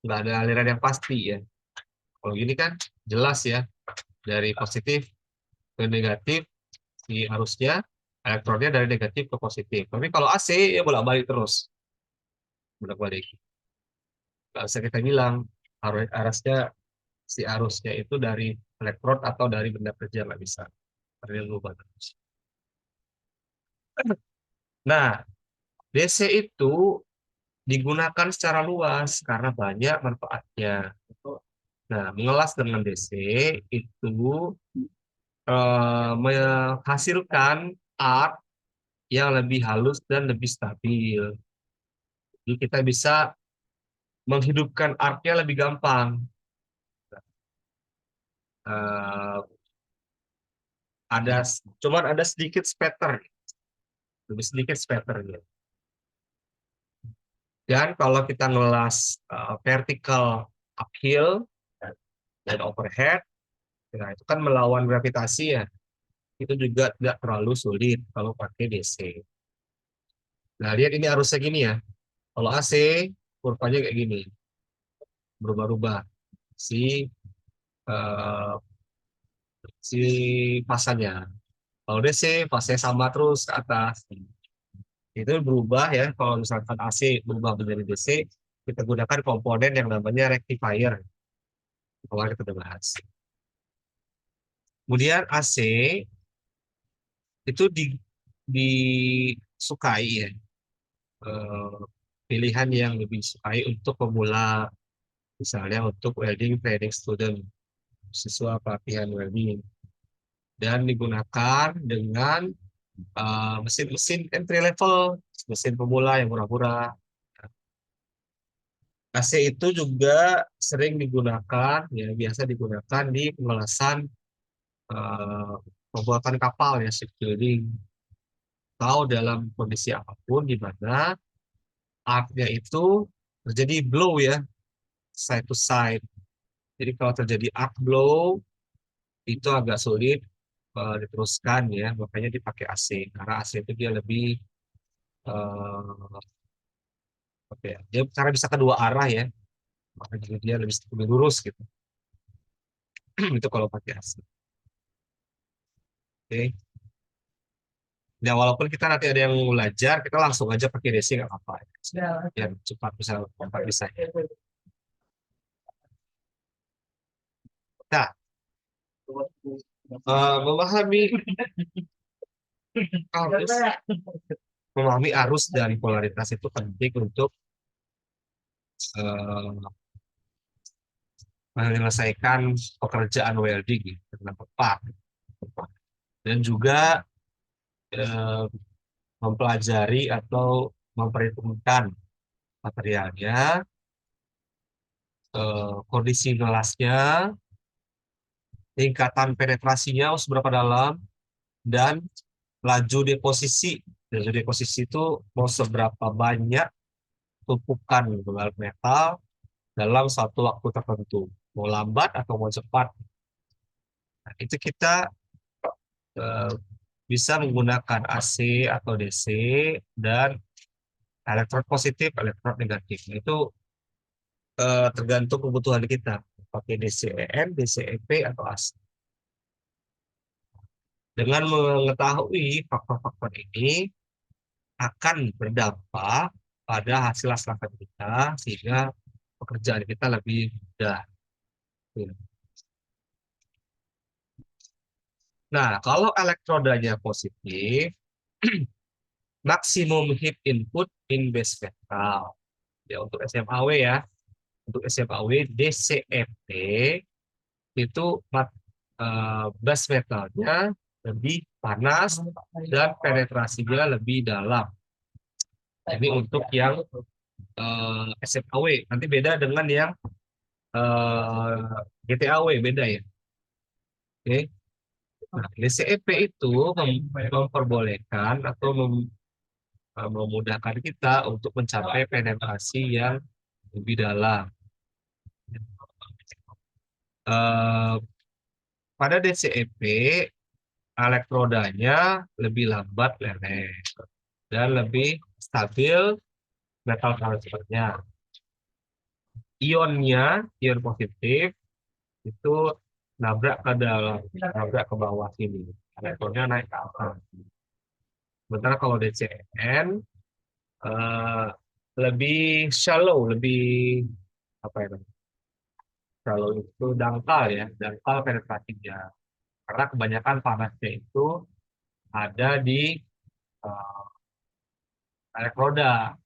[SPEAKER 1] nggak ada aliran yang pasti ya. Kalau gini kan jelas ya, dari positif ke negatif si arusnya, elektronnya dari negatif ke positif. Tapi kalau AC ya bolak-balik terus, bolak-balik. Nggak bisa kita bilang arusnya, si arusnya itu dari elektron atau dari benda kerja, nggak bisa. Karena dia berubah terus. Nah, DC itu digunakan secara luas karena banyak manfaatnya. Nah, mengelas dengan DC itu menghasilkan art yang lebih halus dan lebih stabil. Jadi kita bisa menghidupkan artnya lebih gampang. Eh, ada cuman ada sedikit spatter, lebih sedikit spatternya. Dan kalau kita ngelas vertical uphill dan overhead, nah itu kan melawan gravitasi ya, itu juga tidak terlalu sulit kalau pakai DC. Nah lihat ini arusnya gini ya, kalau AC kurvanya kayak gini, berubah-ubah si eh, si fasanya. Kalau DC fasanya sama terus ke atas. Itu berubah ya, kalau misalkan AC berubah menjadi DC, kita gunakan komponen yang namanya rectifier. Kemarin kita udah bahas. Kemudian AC itu disukai ya, eh, pilihan yang lebih disukai untuk pemula, misalnya untuk welding training student, siswa pelatihan welding, dan digunakan dengan mesin-mesin entry level, mesin pemula yang murah-murah. AC itu juga sering digunakan, ya biasa digunakan di pengelasan eh, pembuatan kapal ya, shipbuilding, atau dalam kondisi apapun di mana arc-nya itu terjadi blow ya, side to side. Jadi kalau terjadi arc blow itu agak sulit diteruskan ya, makanya dipakai AC karena AC itu dia lebih eh, apa ya, dia cara bisa kedua arah ya, makanya dia lebih lurus gitu. Itu kalau pakai AC. Oke. Ya walaupun kita nanti ada yang belajar, kita langsung aja pakai DC nggak apa-apa. Ya cepat bisa kompak bisa. Nah, memahami arus, memahami arus dan polaritas itu penting untuk eh, menyelesaikan pekerjaan welding ya, dengan tepat. Dan juga eh, mempelajari atau memperhitungkan materialnya, kondisi gelasnya, tingkatan penetrasinya seberapa dalam, dan laju deposisi. Laju deposisi itu mau seberapa banyak tumpukan metal dalam satu waktu tertentu, mau lambat atau mau cepat. Nah, itu kita eh, bisa menggunakan AC atau DC dan elektrod positif, elektrod negatif. Itu tergantung kebutuhan kita. Pakai DCEN, DCEP, atau AC. Dengan mengetahui faktor-faktor ini akan berdampak pada hasil kita sehingga pekerjaan kita lebih mudah. Nah, kalau elektrodanya positif, maksimum heat input in base metal. Ya, untuk SMAW ya. Untuk SMAW DCEP itu base metalnya lebih panas dan penetrasinya lebih dalam. Ini untuk yang SMAW. Nanti beda dengan yang GTAW, beda ya. Oke. Nah, DCEP itu memperbolehkan atau memudahkan kita untuk mencapai penetrasi yang lebih dalam. Pada DCEP, elektrodanya lebih lambat leleh dan lebih stabil metal transfernya. Ionnya, ion positif, itu nabrak ke dalam, nabrak ke bawah sini. Elektronnya naik ke atas. Sementara kalau DCN lebih shallow, lebih apa ya? Shallow itu dangkal ya, dangkal penetrasinya. Karena kebanyakan panasnya itu ada di elektroda.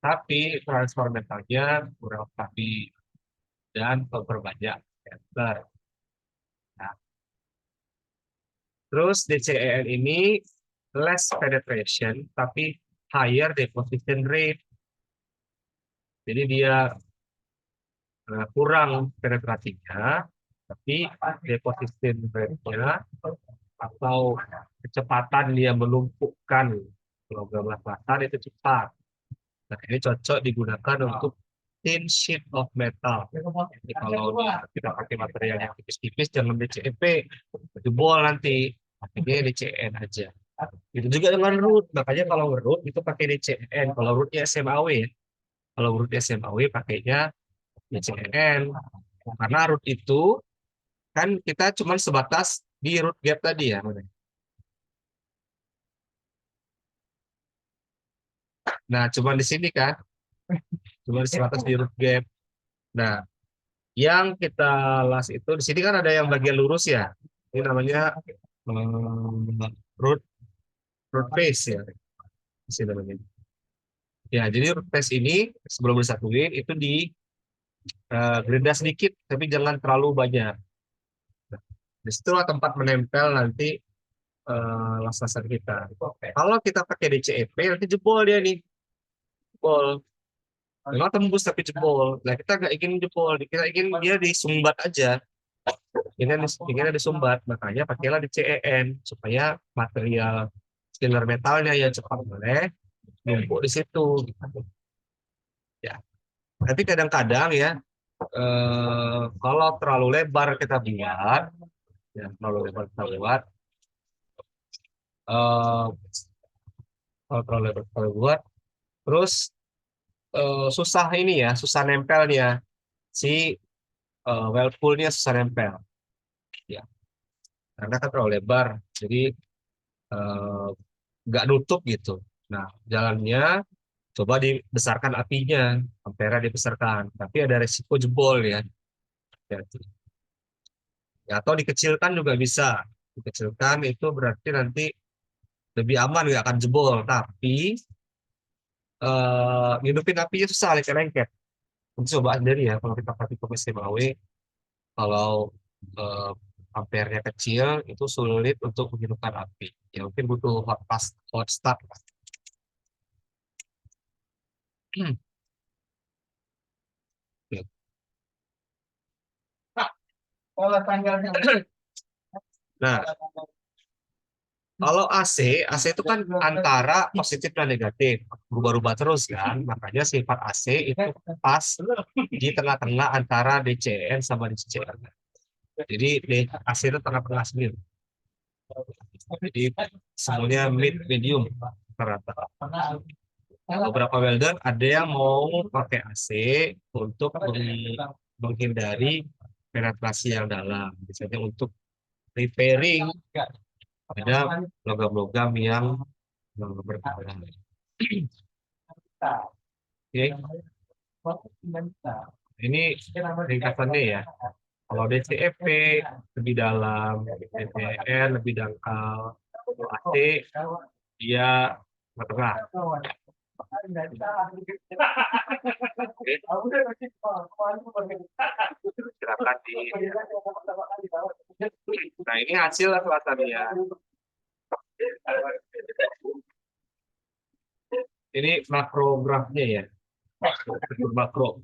[SPEAKER 1] Tapi transfer metalnya kurang stabil dan memperbanyak center. Nah, terus DCEN ini less penetration tapi higher deposition rate. Jadi dia kurang penetrasinya, tapi deposition rate-nya atau kecepatan dia menumpukan logam lapisan itu cepat. Nah, ini cocok digunakan untuk thin sheet of metal. Jadi kalau kita pakai material yang tipis-tipis, jangan DCEP, jebol nanti. Pakainya DCN aja. Itu juga dengan root. Makanya kalau root itu pakai DCN. Kalau rootnya SMAW ya. Kalau root SMAW pakainya DCN. Karena root itu kan kita cuma sebatas di root gap tadi ya. Nah, cuma di sini kan. Cuma sebatas di root gap. Nah, yang kita las itu di sini kan ada yang bagian lurus ya. Ini namanya root face ya. Di sini namanya. Ya, jadi root face ini sebelum disatuin itu di gerinda sedikit, tapi jangan terlalu banyak. Nah, di situlah tempat menempel nanti las-lasan kita. Kalau kita pakai DCEP nanti jebol dia nih, jebol. Memang tembus tapi jebol. Nah, kita nggak ingin jebol, kita ingin dia disumbat aja. Inginnya disumbat, makanya pakailah DCEN supaya material filler metalnya yang cepat meleleh numpuk di situ. Ya, tapi kadang-kadang ya kalau terlalu lebar kita buat, ya terlalu lebar kita buat, kalau terlalu lebar kita buat, terus susah ini ya, susah nempelnya si well pull-nya susah nempel. Ya, karena kan terlalu lebar, jadi nggak nutup gitu. Nah, jalannya coba dibesarkan apinya, ampera dibesarkan, tapi ada resiko jebol ya. Ya, atau dikecilkan juga bisa. Dikecilkan itu berarti nanti lebih aman, nggak akan jebol. Tapi ngidupin apinya susah, lengket-lengket. Coba sendiri ya, kalau kita pakai kompres TMAW, kalau ampernya kecil, itu sulit untuk menghidupkan api. Ya mungkin butuh hot start. Nah, kalau AC itu kan antara positif dan negatif, berubah-ubah terus kan. Makanya sifat AC itu pas di tengah-tengah antara DCN sama DCN. Jadi AC itu tengah-tengah sendiri. Jadi semuanya mid medium rata. Beberapa welder ada yang mau pakai AC untuk menghindari penetrasi yang dalam, misalnya untuk repairing ada logam-logam yang berkarat. Oke, ini ringkasannya ya. Kalau DCEP lebih dalam, DCR lebih dangkal, kalau AC dia tengah. Silakan di. Nah ini hasil kelihatannya. Ini makrografnya ya, makro.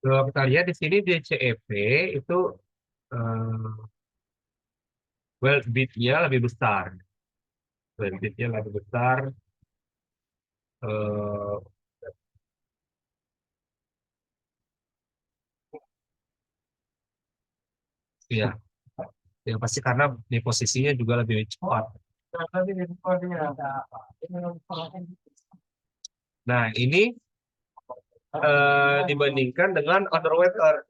[SPEAKER 1] Kalau kita lihat di sini DCEP itu weld bit-nya lebih besar. Weld bit-nya lebih besar. Ya, yang pasti karena di posisinya juga lebih cepat. Nah, ini dibandingkan dengan underwater.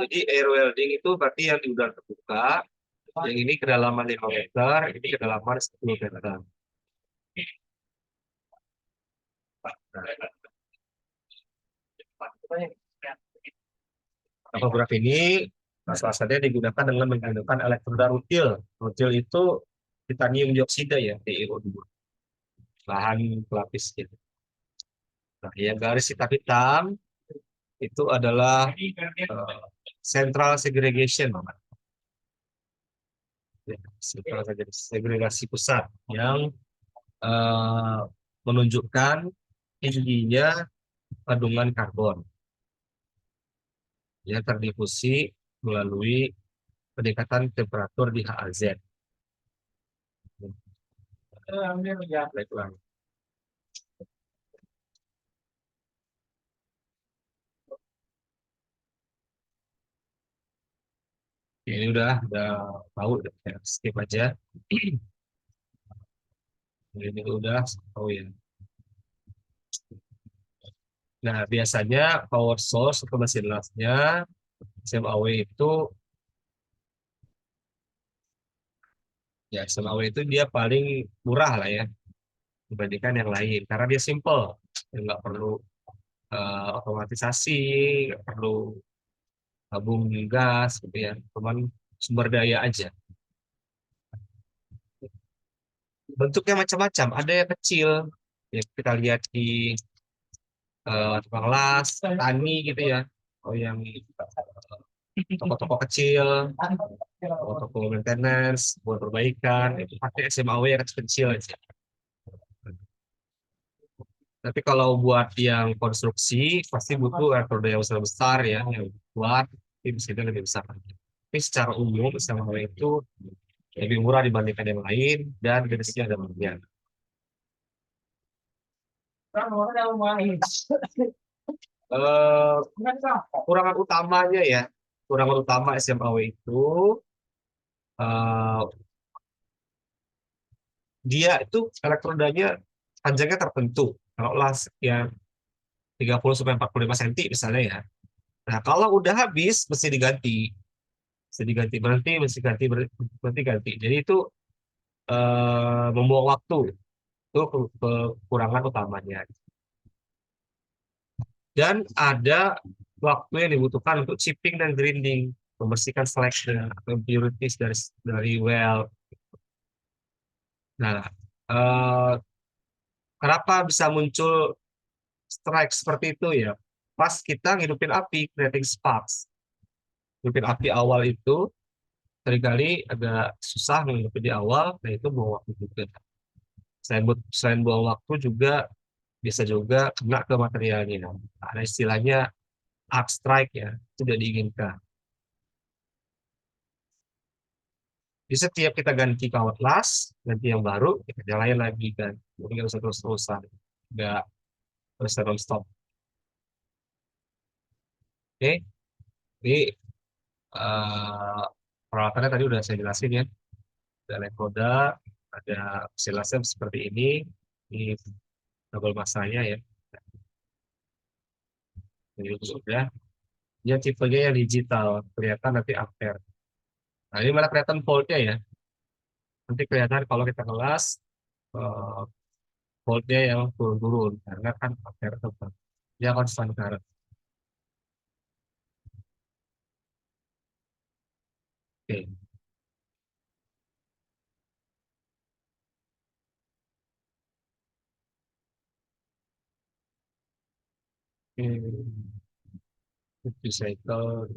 [SPEAKER 1] Jadi air welding itu berarti yang di udara terbuka, yang ini kedalaman 5 meter, ini kedalaman 10 meter. Topograf ini salah satunya digunakan dengan menggunakan elektroda rutil. Rutil itu titanium dioksida ya, TiO2. Bahan pelapis gitu. Nah, yang garis hitam itu adalah central segregation. Ya, central segregasi pusat yang menunjukkan tingginya kandungan karbon yang terdifusi melalui peningkatan temperatur di HAZ. Baiklah. Ini udah tahu, ya, skip aja. Ini udah tahu ya. Nah, biasanya power source atau mesin lasnya SMAW itu ya SMAW itu dia paling murah lah ya dibandingkan yang lain karena dia simple, nggak perlu otomatisasi, nggak perlu tabung gas gitu ya, cuman sumber daya aja. Bentuknya macam-macam, ada yang kecil ya kita lihat di tukang las, tani gitu ya, oh yang toko-toko kecil, toko maintenance buat perbaikan itu pakai SMAW yang kecil-kecil aja. Tapi kalau buat yang konstruksi pasti butuh elektroda yang besar ya, yang kuat, tapi mesinnya lebih besar lagi. Tapi secara umum SMAW itu lebih murah dibandingkan yang lain dan jenisnya ada banyak. Kurangan utamanya ya, kurangan utama SMAW itu dia itu elektrodanya panjangnya tertentu. Kalau las yang 30 sampai 45 cm misalnya ya. Nah, kalau udah habis mesti diganti. Mesti diganti berhenti, mesti ganti berhenti ganti. Jadi itu membuang waktu. Itu kekurangan utamanya. Dan ada waktu yang dibutuhkan untuk chipping dan grinding, membersihkan slag atau impurities dari well. Nah, kenapa bisa muncul strike seperti itu ya? Pas kita ngidupin api, creating sparks. Ngidupin api awal itu seringkali agak susah ngidupin di awal, nah itu buang waktu juga. Selain buang waktu juga bisa juga kena ke materialnya. Ada istilahnya arc strike ya, tidak diinginkan. Di setiap kita ganti kawat las, ganti yang baru, kita nyalain lagi kan. Jadi nggak usah terus-terusan. Nggak terus non stop. Oke, ini peralatannya tadi udah saya jelasin ya. Ada elektroda, ada oscillation seperti ini double masanya ya. Jadi itu sudah. Dia tipenya yang digital, kelihatan nanti ampere. Nah ini malah kelihatan voltnya ya. Nanti kelihatan kalau kita kelas eh, voltnya yang turun-turun karena kan ampere tetap dia konstan current. Oke. Duty cycle.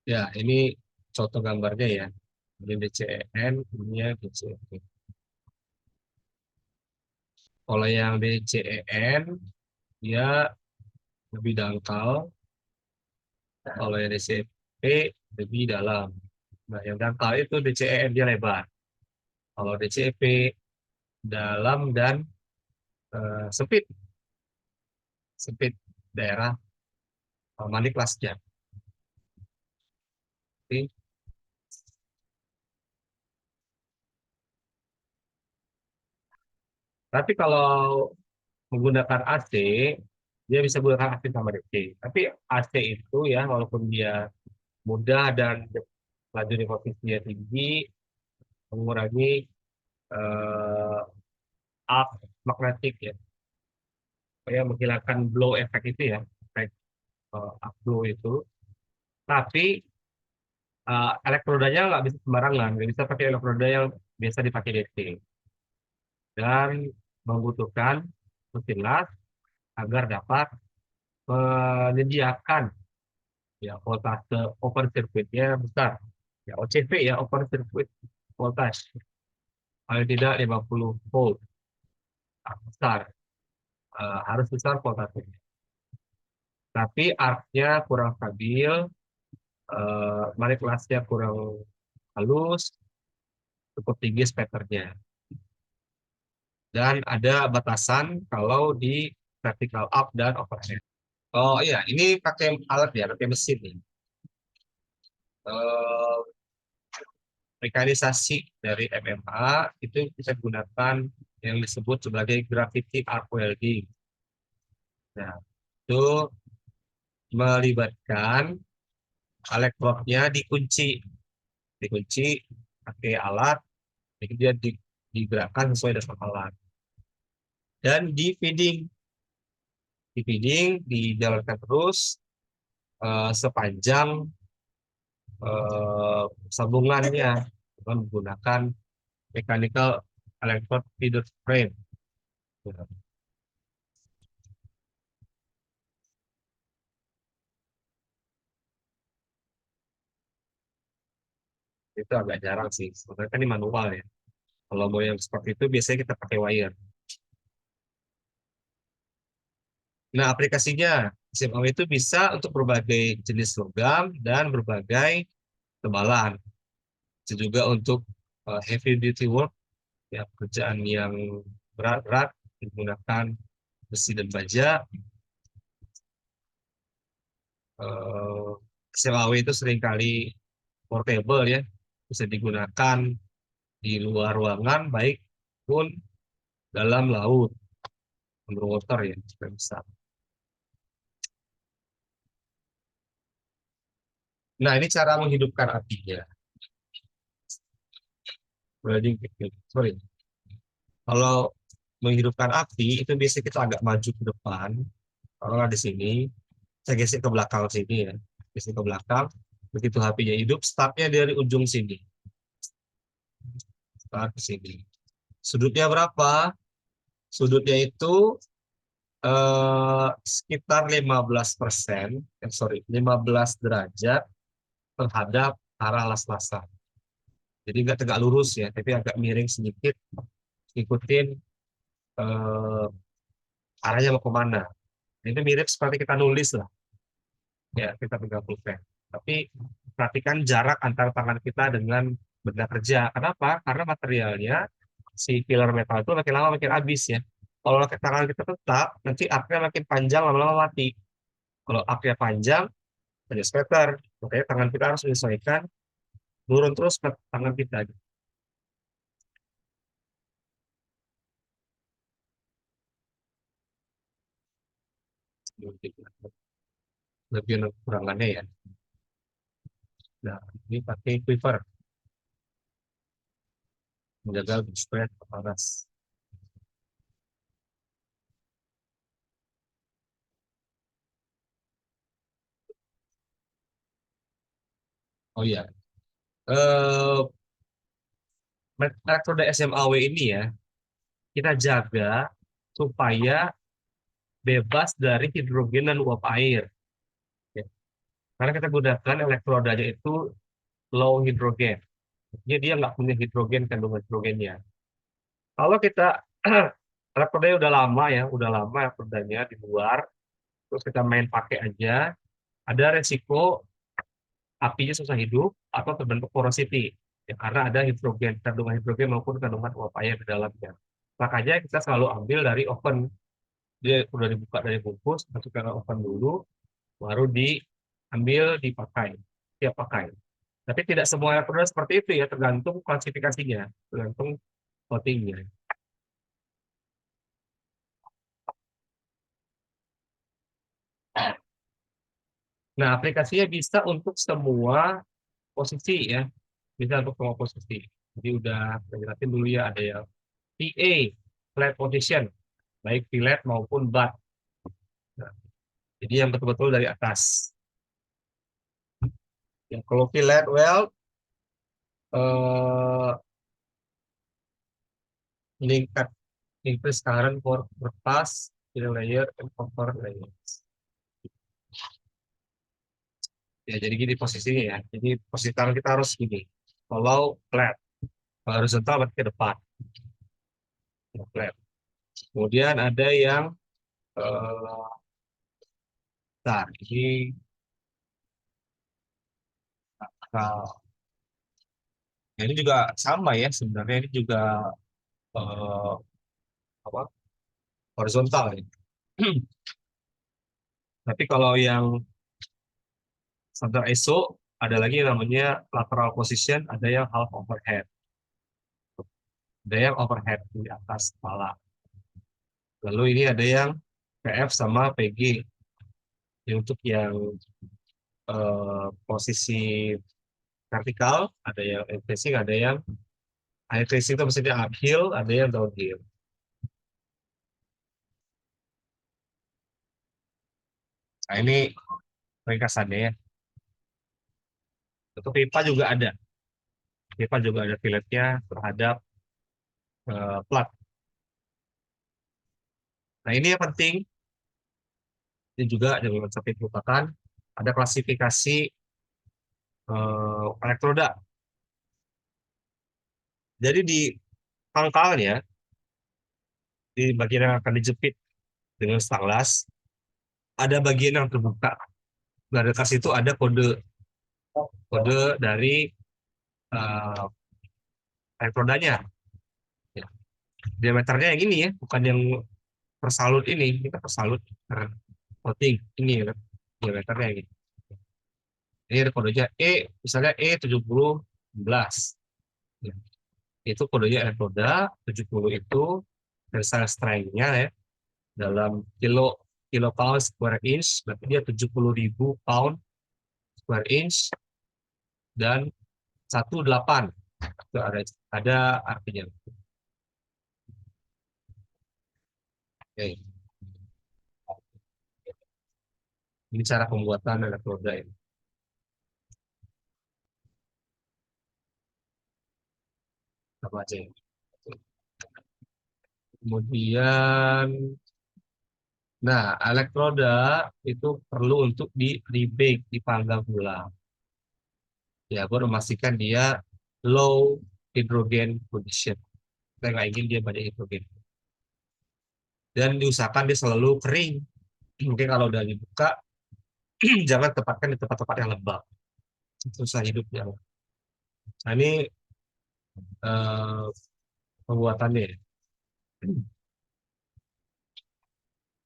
[SPEAKER 1] Ya, ini contoh gambarnya ya. Ini DCEN, ini ya DCEP. Kalau yang DCEN, dia lebih dangkal. Kalau yang DCEP, lebih dalam. Nah, yang dangkal itu DCEN, dia lebar. Kalau DCEP, dalam dan sempit. Sempit daerah mandi kelasnya. Oke. Tapi kalau menggunakan AC, dia bisa menggunakan AC sama DC. Tapi AC itu ya, walaupun dia mudah dan laju posisinya tinggi, mengurangi eh, arc magnetik ya, supaya menghilangkan blow effect itu ya, efek arc blow itu. Tapi elektrodanya nggak bisa sembarangan, nggak bisa pakai elektroda yang biasa dipakai DC. Dan membutuhkan mesin las agar dapat menyediakan ya voltase open circuit-nya besar. Ya OCV ya, open circuit voltage. Paling tidak 50 volt besar. Harus besar voltasenya. Tapi arc-nya kurang stabil, balik kelasnya kurang halus, cukup tinggi spekernya. Dan ada batasan kalau di vertical up dan overhead. Oh iya, ini pakai alat ya, pakai mesin nih. Eh, Mekanisasi dari MMA itu bisa gunakan yang disebut sebagai gravity arc welding. Nah, itu melibatkan elektrodnya dikunci pakai alat, jadi dia digerakkan sesuai dengan alat dan dijalankan terus sepanjang sambungannya dengan menggunakan mechanical electrode feeder frame. Itu agak jarang sih, sebenarnya kan ini manual ya. Kalau mau yang seperti itu biasanya kita pakai wire. Nah, aplikasinya SMAW itu bisa untuk berbagai jenis logam dan berbagai tebalan. Itu juga untuk heavy duty work, ya pekerjaan yang berat-berat menggunakan besi dan baja. SMAW itu seringkali portable ya, bisa digunakan di luar ruangan baik pun dalam laut, underwater ya, juga bisa. Nah, ini cara menghidupkan apinya. Welding technique. Sorry. Kalau menghidupkan api itu biasanya kita agak maju ke depan. Kalau di sini, saya gesek ke belakang sini ya. Gesek ke belakang. Begitu apinya hidup, startnya dari ujung sini. Start ke sini. Sudutnya berapa? Sudutnya itu sekitar 15%, 15 derajat terhadap arah las-lasan. Jadi nggak tegak lurus ya, tapi agak miring sedikit, ikutin arahnya mau kemana. Itu mirip seperti kita nulis lah, ya kita pegang pulpen. Tapi perhatikan jarak antara tangan kita dengan benda kerja. Kenapa? Karena materialnya si filler metal itu makin lama makin habis ya. Kalau tangan kita tetap, nanti arcnya makin panjang lama-lama mati. Kalau arcnya panjang, banyak spatter. Makanya tangan kita harus menyesuaikan, turun terus ke tangan kita. Lebih kekurangannya ya. Nah, ini pakai quiver menjaga supaya panas. Oh iya, eh elektroda SMAW ini ya kita jaga supaya bebas dari hidrogen dan uap air. Ya. Karena kita gunakan elektrodanya itu low hidrogen. Jadi dia nggak punya hidrogen, kandungan hidrogennya. Kalau kita elektrodanya udah lama elektrodanya di luar, terus kita main pakai aja, ada resiko apinya susah hidup atau terbentuk porosity. Ya, karena ada hidrogen, kandungan hidrogen maupun kandungan uap air di dalamnya. Makanya kita selalu ambil dari oven. Dia udah dibuka dari bungkus, masukkan ke oven dulu, baru diambil dipakai, siap pakai. Tapi tidak semua elektroda seperti itu ya, tergantung klasifikasinya, tergantung coatingnya. Nah, aplikasinya bisa untuk semua posisi ya, bisa untuk semua posisi. Jadi udah saya jelasin dulu ya, ada yang PA, flat position, baik fillet maupun butt. Nah, jadi yang betul-betul dari atas. Ya, kalau fillet well, eh, meningkat increase current for pass in layer and upper layers. Ya, jadi gini posisinya ya. Jadi posisi tangan kita harus gini. Kalau flat, kalau horizontal berarti ke depan. Ya, flat. Kemudian ada yang bentar, ini ya, ini juga sama ya sebenarnya ini juga eh, apa horizontal ya. Tapi kalau yang standar ISO ada lagi yang namanya lateral position, ada yang half overhead, ada yang overhead di atas kepala. Lalu ini ada yang PF sama PG. Ini untuk yang posisi vertikal, ada yang facing, ada yang high facing itu maksudnya uphill, ada yang downhill. Nah ini ringkasannya ya. Untuk pipa juga ada. Pipa juga ada filletnya terhadap plat. Nah ini yang penting. Ini juga jangan sampai dilupakan. Ada klasifikasi elektroda. Jadi di pangkalnya, di bagian yang akan dijepit dengan stang las, ada bagian yang terbuka. Nah, di atas itu ada kode dari elektrodanya. Ya. Diameternya yang ini ya, bukan yang persalut ini. Kita persalut coating ini ya, diameternya yang ini. Ini ada kodenya E, misalnya E7011. Ya. Itu kodenya elektroda, 70 itu tensile strength-nya ya, dalam kilopound square inch, berarti dia 70.000 pound square inch, dan 18 itu ada artinya. Oke. Ini cara pembuatan elektroda ini. Apa aja ya? Kemudian, nah elektroda itu perlu untuk di-rebake, dipanggang ulang. Ya, buat memastikan dia low hydrogen condition. Kita nggak ingin dia banyak hidrogen. Dan diusahakan dia selalu kering. Mungkin kalau udah dibuka, jangan tempatkan di tempat-tempat yang lembab. Susah hidupnya. Nah, ini eh, pembuatannya.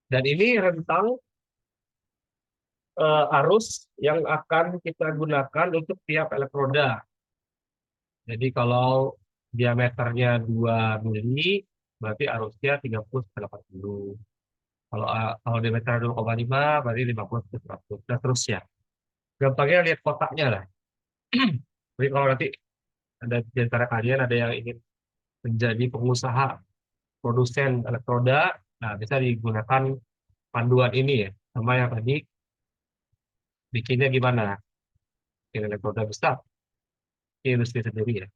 [SPEAKER 1] Dan ini rentang arus yang akan kita gunakan untuk tiap elektroda. Jadi kalau diameternya 2 mili, berarti arusnya 30/80. Kalau diameter 2,5, berarti 50/100. Dan terusnya. Gampangnya lihat kotaknya lah. Jadi kalau nanti ada di antara kalian ada yang ingin menjadi pengusaha produsen elektroda, nah bisa digunakan panduan ini ya. Sama yang tadi, bikinnya gimana? Bikin elektroda besar, industri sendiri ya.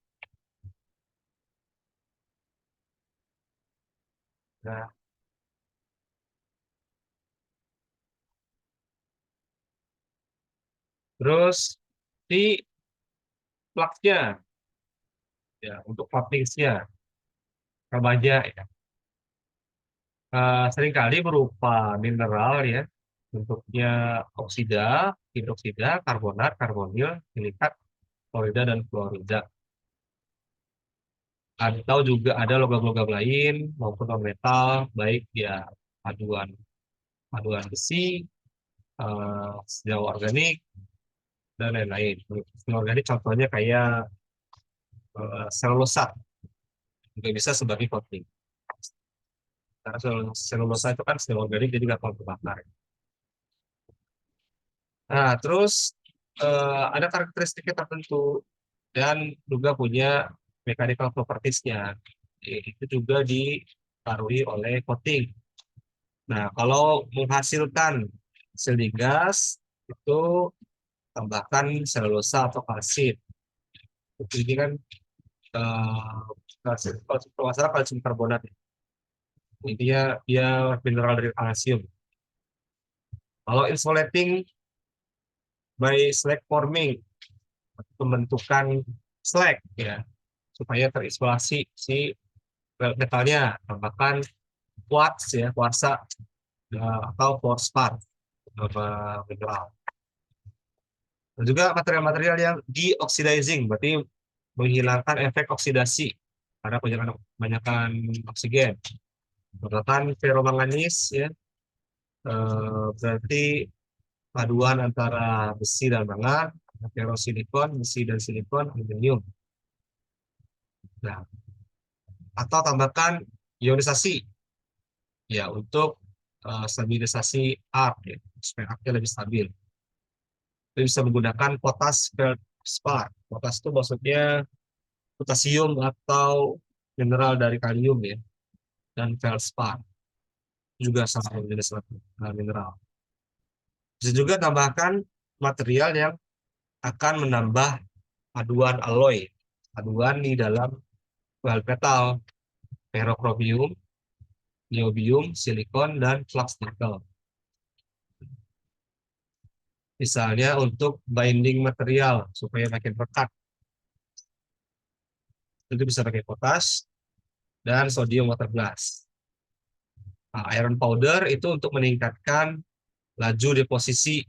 [SPEAKER 1] Nah, terus si flux-nya, ya, untuk coatings-nya, banyak ya. Seringkali berupa mineral ya, bentuknya oksida, hidroksida, karbonat, karbonil, silikat, klorida, dan fluorida. Atau juga ada logam-logam lain maupun non-metal, baik dia paduan paduan besi, senyawa organik, dan lain-lain. Senyawa organik contohnya kayak selulosa, juga bisa sebagai coating. Karena selulosa itu kan senyawa organik, jadi gampang terbakar. Nah, terus ada karakteristiknya tertentu dan juga punya mechanical properties-nya. Itu juga dipengaruhi oleh coating. Nah, kalau menghasilkan sildi gas, itu tambahkan selulosa atau kalsit. Ini kan kalsium, kalau nggak salah kalsium karbonat ya. Intinya dia mineral dari kalsium. Kalau insulating by slag forming, pembentukan slag ya, supaya terisolasi si metalnya, tambahkan quartz ya, kuarsa atau fluorspar, beberapa mineral. Dan juga material-material yang deoxidizing, berarti menghilangkan efek oksidasi karena kebanyakan oksigen. Contohkan ferromanganis ya, berarti paduan antara besi dan mangan, ferrosilikon, besi dan silikon, aluminium. Nah, atau tambahkan ionisasi ya untuk stabilisasi arc ya, supaya arcnya lebih stabil. Kita bisa menggunakan potas feldspar. Potas itu maksudnya potasium atau mineral dari kalium ya, dan feldspar juga sama jenis mineral. Bisa juga tambahkan material yang akan menambah paduan alloy, paduan di dalam bahan metal, ferrokromium, niobium, silikon, dan flux nickel. Misalnya untuk binding material supaya makin pekat, itu bisa pakai potas dan sodium water glass. Nah, iron powder itu untuk meningkatkan laju deposisi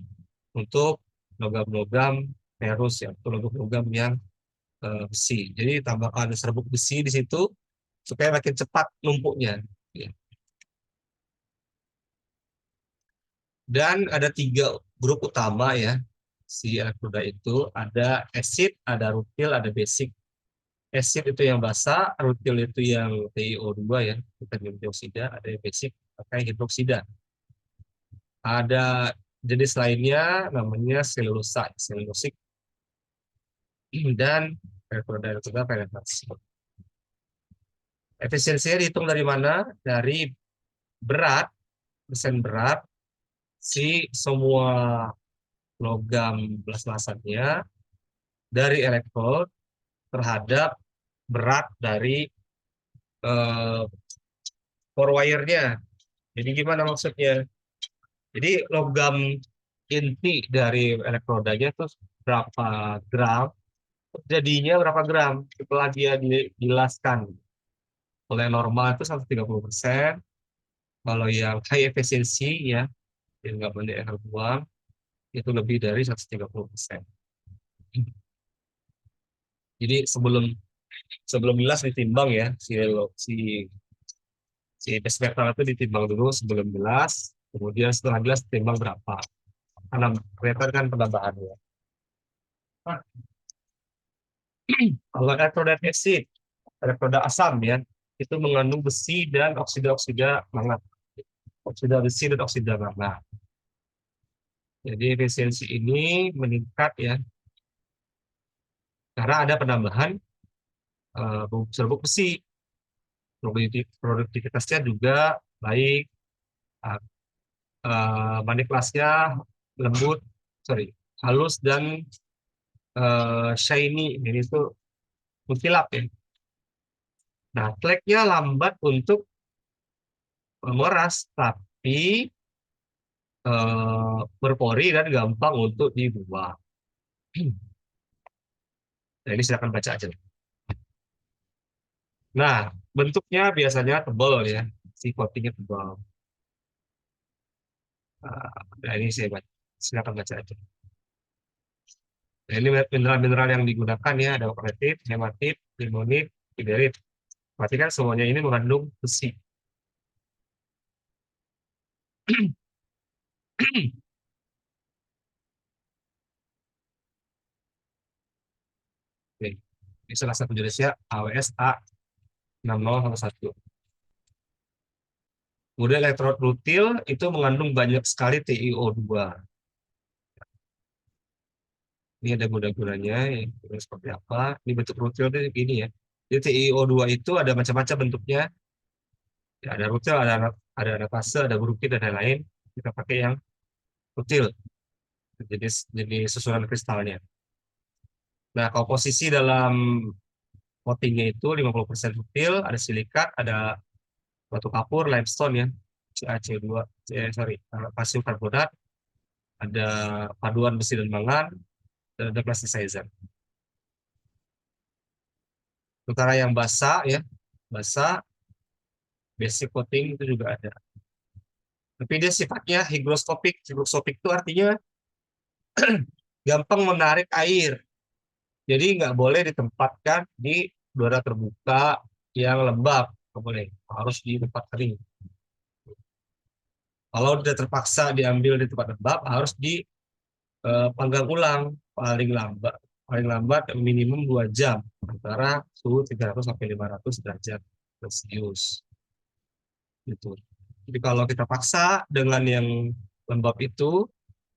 [SPEAKER 1] untuk logam-logam ferus ya, atau logam-logam yang besi. Jadi tambahkan serbuk besi di situ supaya makin cepat numpuknya. Ya. Dan ada 3 grup utama ya si elektroda itu, ada acid, ada rutil, ada basic. Acid itu yang basa, rutil itu yang TiO2 ya, titanium dioksida, ada yang basic pakai hidroksida. Ada jenis lainnya namanya selulosa, selulosik, dan elektroda penetrasi. Efisiensinya dihitung dari mana? Dari berat, persen berat si semua logam belas-belasannya dari elektrod terhadap berat dari core wire-nya. Jadi gimana maksudnya? Jadi logam inti dari elektrodanya itu berapa gram, jadinya berapa gram setelah dia dilaskan. Kalau yang normal itu 130%, kalau yang high efisiensi ya, yang nggak boleh energi buang, itu lebih dari 130%. Jadi sebelum sebelum jelas ditimbang ya si si base metal itu ditimbang dulu sebelum jelas, kemudian setelah jelas ditimbang berapa, karena kelihatan kan penambahannya. Kalau elektrodat acid, elektroda asam ya, itu mengandung besi dan oksida-oksida hangat, oksida besi dan oksida hangat. Jadi efisiensi ini meningkat ya karena ada penambahan serbuk besi. Produktivitasnya juga baik, manipulasinya lembut, sorry, halus dan shiny, ini itu mengkilap ya. Nah, flagnya lambat untuk memeras, tapi berpori dan gampang untuk dibuang. Nah, ini silakan baca aja. Nah, bentuknya biasanya tebal ya, si coatingnya tebal. Nah, ini saya baca. Silakan baca aja. Nah, ini mineral-mineral yang digunakan ya, ada okretit, hematit, limonit, piderit. Berarti kan semuanya ini mengandung besi. Oke. Ini salah satu jenisnya AWS A6011. Kemudian elektrod rutil itu mengandung banyak sekali TiO2. Ini ada guna-gunanya, ya. Ini seperti apa? Ini bentuk rutil itu begini ya. Jadi TiO2 itu ada macam-macam bentuknya. Ya, ada rutil, ada anatase, ada brukit dan lain-lain. Kita pakai yang rutil, jenis susunan kristalnya. Nah, komposisi dalam coatingnya itu 50% rutil, ada silikat, ada batu kapur, limestone ya, CaC2, sorry, kalsium karbonat, ada paduan besi dan mangan, dan ada plasticizer. Sementara yang basah ya, basah, basic coating itu juga ada. Tapi dia sifatnya hygroscopic. Hygroscopic itu artinya gampang menarik air. Jadi nggak boleh ditempatkan di udara terbuka yang lembab. Nggak boleh. Harus di tempat kering. Kalau tidak terpaksa diambil di tempat lembab, harus dipanggang ulang paling lambat minimum 2 jam antara suhu 300 sampai 500 derajat Celcius. Gitu. Jadi kalau kita paksa dengan yang lembab itu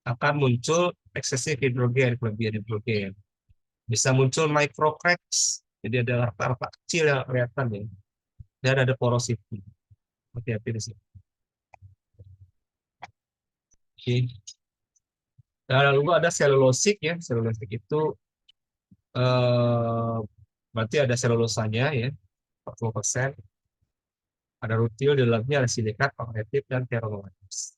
[SPEAKER 1] akan muncul eksesif hidrogen, kelebihan hidrogen. Bisa muncul microcracks, jadi ada retak-retak kecil yang kelihatan ya. Dan ada porosity. Hati-hati di sini. Oke. Dan lalu ada selulosik ya. Selulosik itu berarti ada selulosanya ya, 40%. Ada rutil, di dalamnya ada silikat, magnetit, dan ferromagnetis.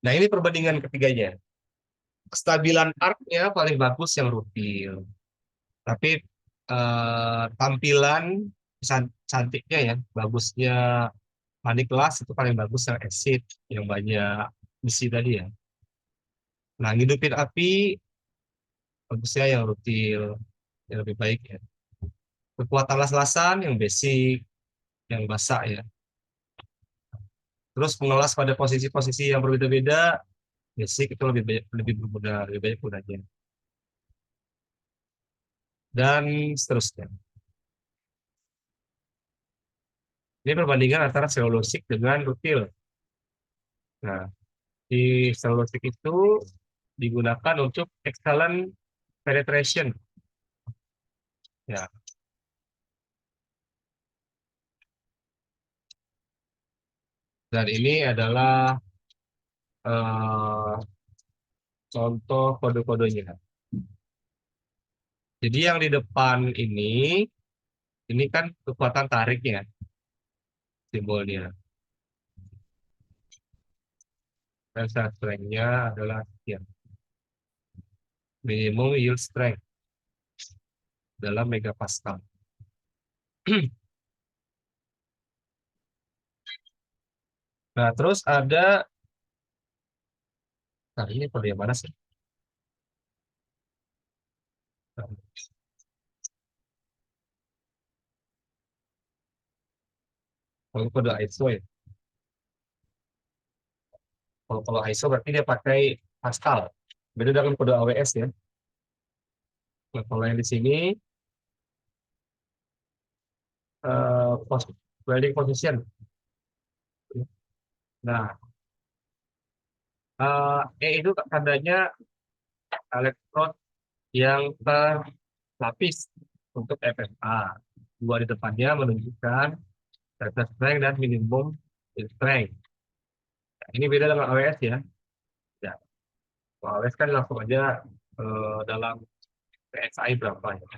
[SPEAKER 1] Nah, ini perbandingan ketiganya. Kestabilan arc-nya paling bagus yang rutil. Tapi tampilan cantiknya ya, bagusnya manik itu paling bagus yang acid, yang banyak besi tadi ya. Nah, ngidupin api bagusnya yang rutil, yang lebih baik ya. Kekuatan las-lasan yang basic, yang basah ya. Terus mengelas pada posisi-posisi yang berbeda-beda, basic itu lebih bermudah, lebih banyak gunanya. Dan seterusnya. Ini perbandingan antara selulosik dengan rutil. Nah, di selulosik itu digunakan untuk excellent penetration. Ya. Dan ini adalah contoh kode-kodenya. Jadi yang di depan ini kan kekuatan tariknya, simbolnya. Dan strength-nya adalah sekian. Minimum yield strength dalam megapascal. Nah, terus ada, nah ini pada yang mana sih? Kalau kode ISO ya. Kalau ISO berarti dia pakai Pascal. Beda dengan kode AWS ya. Nah, kalau yang di sini welding position. Nah, itu tandanya elektrod yang terlapis untuk FFA. Dua di depannya menunjukkan total strength dan minimum strength. Nah, ini beda dengan AWS ya. Ya, kalau AWS kan langsung aja dalam PSI berapa ya.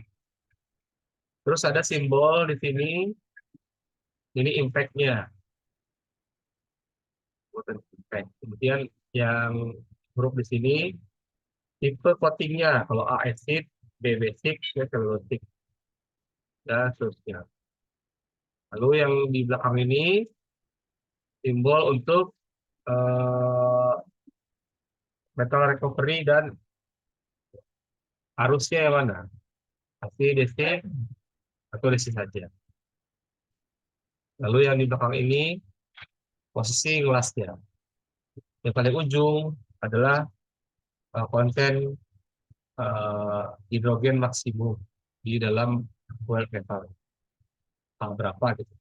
[SPEAKER 1] Terus ada simbol di sini, ini impact-nya. Impact. Kemudian yang huruf di sini, tipe coating-nya. Kalau A acid, B basic, C cellulosic, dan seterusnya. Lalu yang di belakang ini, simbol untuk metal recovery dan arusnya yang mana? AC, DC, atau DC saja. Lalu yang di belakang ini, posisi gelasnya. Yang paling ujung adalah konten hidrogen maksimum di dalam fuel metal. Berapa gitu.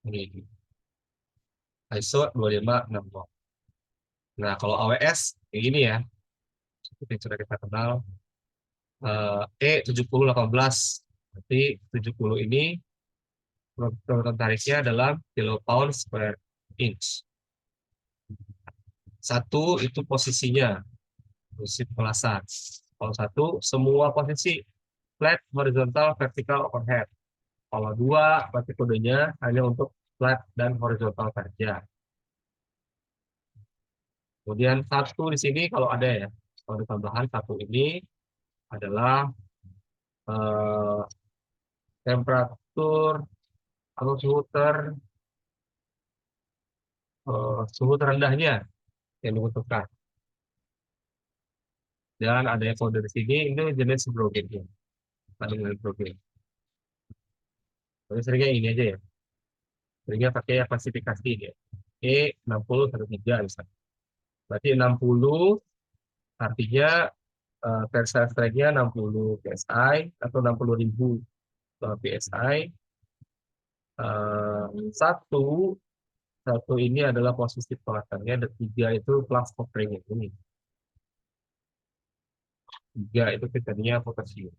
[SPEAKER 1] Ini ISO 2560. Nah, kalau AWS kayak gini ya, seperti yang sudah kita kenal, E7018. Berarti 70 ini penentuan tariknya adalah kilopound per inch. Satu itu posisinya, posisi pengelasan. Kalau satu, semua posisi flat, horizontal, vertikal, overhead. Kalau dua, berarti kodenya hanya untuk flat dan horizontal saja. Kemudian satu di sini kalau ada ya, kalau ada tambahan satu ini adalah eh, temperatur atau suhu terendahnya yang dibutuhkan. Dan ada yang kode di sini, ini jenis hidrogen. Ada hidrogen. Tapi seringnya ini aja ya. Seringnya pakai klasifikasi dia. E6013 misalnya. Berarti 60 artinya tensile strength-nya 60 psi atau 60.000 psi. Satu Satu ini adalah posisi pengelasannya, dan tiga itu flux covering ini. Tiga itu kriteria potasium.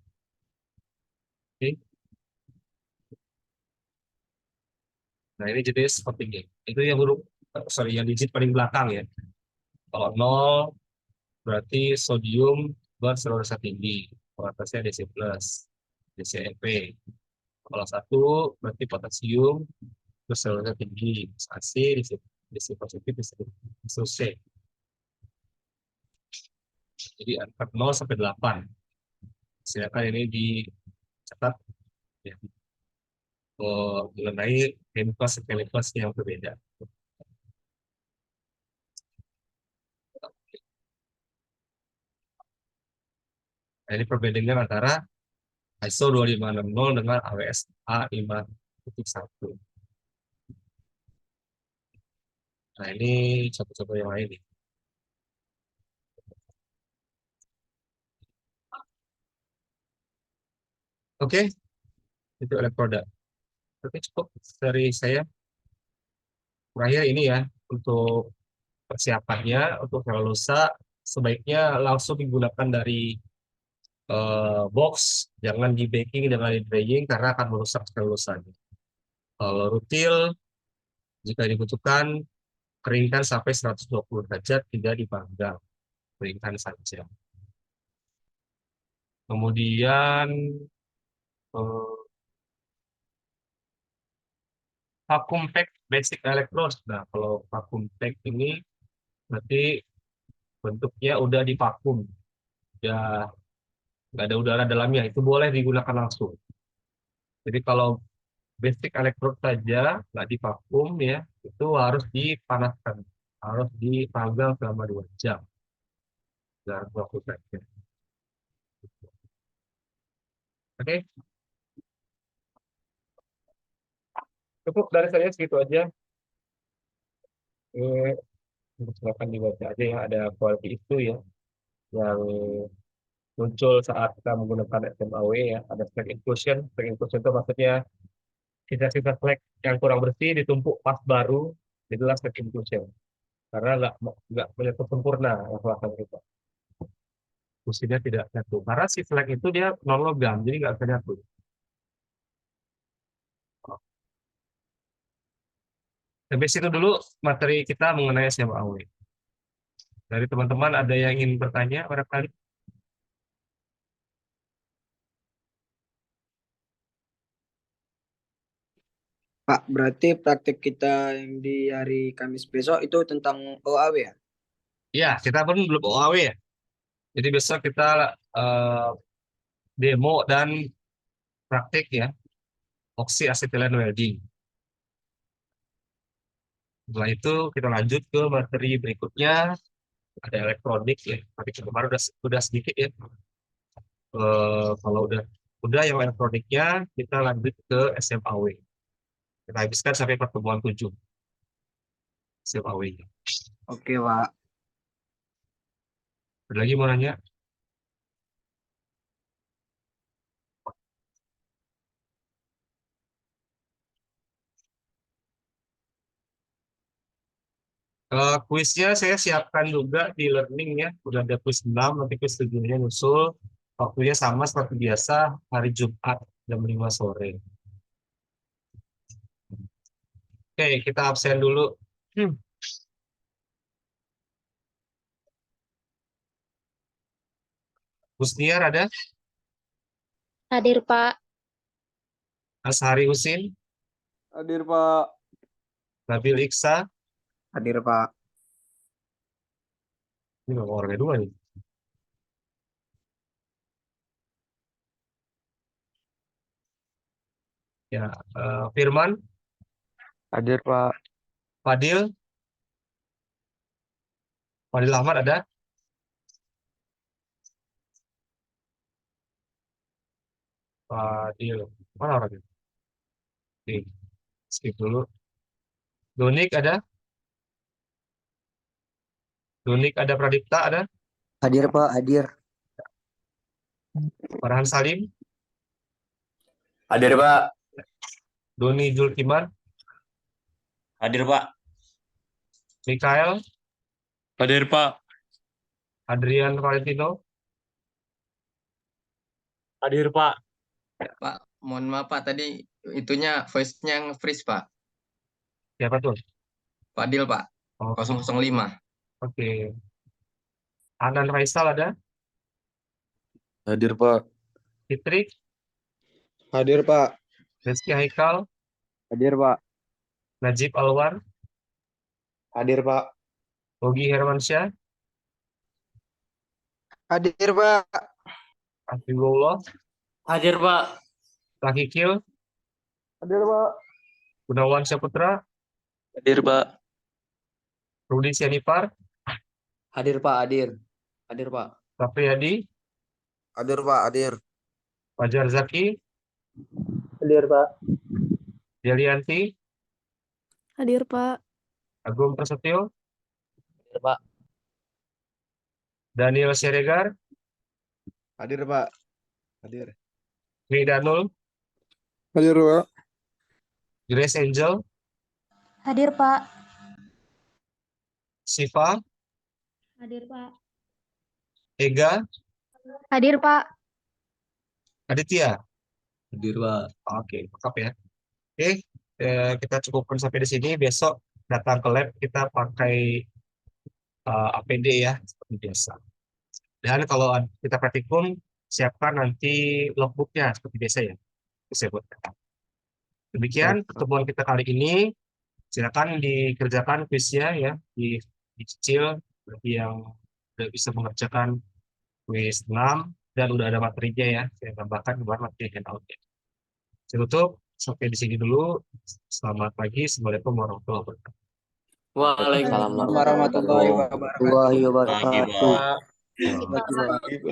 [SPEAKER 1] Oke. Nah ini jenis coatingnya. Itu yang huruf, sorry, yang digit paling belakang ya. Kalau 0 berarti sodium berseluruh tinggi. Kalau atasnya Dc+, DCEP. Kalau satu berarti potasium berseluruh tinggi. AC, DC positif, DC C. Jadi angka 0 sampai 8. Silakan ini dicatat ya, mengenai chemicals yang berbeda. Nah, ini perbedaan antara ISO 2560 dengan AWS A5.1. Nah, ini contoh-contoh yang lain nih. Oke, itu elektroda. Oke, cukup dari saya. Terakhir ini ya, untuk persiapannya, untuk selulosa, sebaiknya langsung digunakan dari box, jangan di baking, jangan di drying, karena akan merusak selulosanya. Kalau rutil, jika dibutuhkan, keringkan sampai 120 derajat, tidak dipanggang. Keringkan saja. Kemudian eh, vacuum pack basic electrode. Nah, kalau vacuum pack ini berarti bentuknya udah divakum, udah nggak ada udara dalamnya. Itu boleh digunakan langsung. Jadi kalau basic electrode saja nggak divakum ya, itu harus dipanaskan, harus dipanggang selama 2 jam. Agar vacuum packnya. Oke. Cukup dari saya segitu aja. Silakan dibaca aja ya, ada quality itu ya yang muncul saat kita menggunakan SMAW ya. Ada flag inclusion. Flag inclusion itu maksudnya sisa-sisa flag yang kurang bersih ditumpuk pas baru, itulah flag inclusion. Karena nggak menyatu sempurna yang selatan kita. Fungsinya tidak nyatu. Karena si flag itu dia non logam, jadi nggak bisa nyatu. Sampai situ dulu materi kita mengenai SMAW. Dari teman-teman ada yang ingin bertanya barangkali?
[SPEAKER 6] Pak, berarti praktik kita yang di hari Kamis besok itu tentang OAW ya?
[SPEAKER 1] Ya, kita pun belum OAW ya. Jadi besok kita demo dan praktik ya, oksi asetilen welding. Setelah itu kita lanjut ke materi berikutnya, ada elektronik ya. Tadi kemarin udah sedikit ya. Kalau udah yang elektroniknya, kita lanjut ke SMAW. Kita habiskan sampai pertemuan 7 SMAW-nya.
[SPEAKER 6] Oke, Pak.
[SPEAKER 1] Ada lagi mau nanya? Kuisnya saya siapkan juga di learning ya. Udah ada kuis 6, nanti kuis 7-nya nyusul. Waktunya sama seperti biasa, hari Jumat jam 5 sore. Oke, kita absen dulu. Husniar ada?
[SPEAKER 7] Hadir, Pak.
[SPEAKER 1] Ashari Husin?
[SPEAKER 6] Hadir, Pak.
[SPEAKER 1] Nabil Iksa?
[SPEAKER 6] Hadir, Pak.
[SPEAKER 1] Ini orangnya 2 nih. Ya, Firman?
[SPEAKER 2] Hadir, Pak.
[SPEAKER 1] Fadil? Fadil Ahmad ada? Fadil. Mana orangnya? Oke, skip dulu. Donik ada? Donik ada, Pradipta ada?
[SPEAKER 6] Hadir, Pak. Hadir.
[SPEAKER 1] Farhan Salim?
[SPEAKER 8] Hadir, Pak.
[SPEAKER 1] Doni Julkiman?
[SPEAKER 8] Hadir, Pak.
[SPEAKER 1] Mikael?
[SPEAKER 4] Hadir, Pak.
[SPEAKER 1] Adrian Valentino?
[SPEAKER 4] Hadir, Pak.
[SPEAKER 9] Pak, mohon maaf Pak, tadi itunya voice-nya yang freeze Pak.
[SPEAKER 1] Siapa tuh?
[SPEAKER 9] Fadil Pak,
[SPEAKER 1] Oh,
[SPEAKER 9] 005.
[SPEAKER 1] oke. Anan Faisal ada?
[SPEAKER 8] Hadir, Pak.
[SPEAKER 1] Fitri?
[SPEAKER 6] Hadir, Pak.
[SPEAKER 1] Rizky Haikal?
[SPEAKER 2] Hadir, Pak.
[SPEAKER 1] Najib Alwar?
[SPEAKER 6] Hadir, Pak.
[SPEAKER 1] Ogi Hermansyah?
[SPEAKER 6] Hadir, Pak.
[SPEAKER 1] Afifullah?
[SPEAKER 8] Hadir, Pak.
[SPEAKER 1] Lahikil?
[SPEAKER 6] Hadir, Pak.
[SPEAKER 1] Gunawan Saputra?
[SPEAKER 8] Hadir, Pak.
[SPEAKER 1] Rudi Sianipar?
[SPEAKER 9] Hadir Pak, hadir. Hadir Pak.
[SPEAKER 1] Rafriyadi?
[SPEAKER 6] Hadir, Pak. Hadir.
[SPEAKER 1] Fajar Zaki?
[SPEAKER 2] Hadir, Pak.
[SPEAKER 1] Delianti?
[SPEAKER 7] Hadir, Pak.
[SPEAKER 1] Agung Prasetyo?
[SPEAKER 9] Hadir Pak.
[SPEAKER 1] Daniel Siregar?
[SPEAKER 6] Hadir, Pak. Hadir.
[SPEAKER 1] Dwi Danul?
[SPEAKER 6] Hadir, Pak.
[SPEAKER 1] Grace Angel?
[SPEAKER 7] Hadir, Pak.
[SPEAKER 1] Siva?
[SPEAKER 7] Hadir, Pak.
[SPEAKER 1] Ega?
[SPEAKER 7] Hadir, Pak.
[SPEAKER 1] Aditya?
[SPEAKER 8] Hadir, Pak.
[SPEAKER 1] Oke, lengkap ya. Oke, kita cukupkan sampai di sini. Besok datang ke lab kita pakai APD ya, seperti biasa. Dan kalau kita praktikum, siapkan nanti logbooknya seperti biasa ya. Saya buat. Demikian pertemuan kita kali ini. Silakan dikerjakan kuisnya ya, dicicil bagi yang sudah bisa mengerjakan kuis 6 dan udah ada materinya ya. Saya tambahkan kemarin materi handout-nya. Saya tutup sampai di sini dulu. Selamat pagi. Assalamualaikum warahmatullahi wabarakatuh.
[SPEAKER 8] Waalaikumsalam
[SPEAKER 6] Warahmatullahi wabarakatuh.
[SPEAKER 8] Pagi, Pak.
[SPEAKER 6] Pagi, Pak.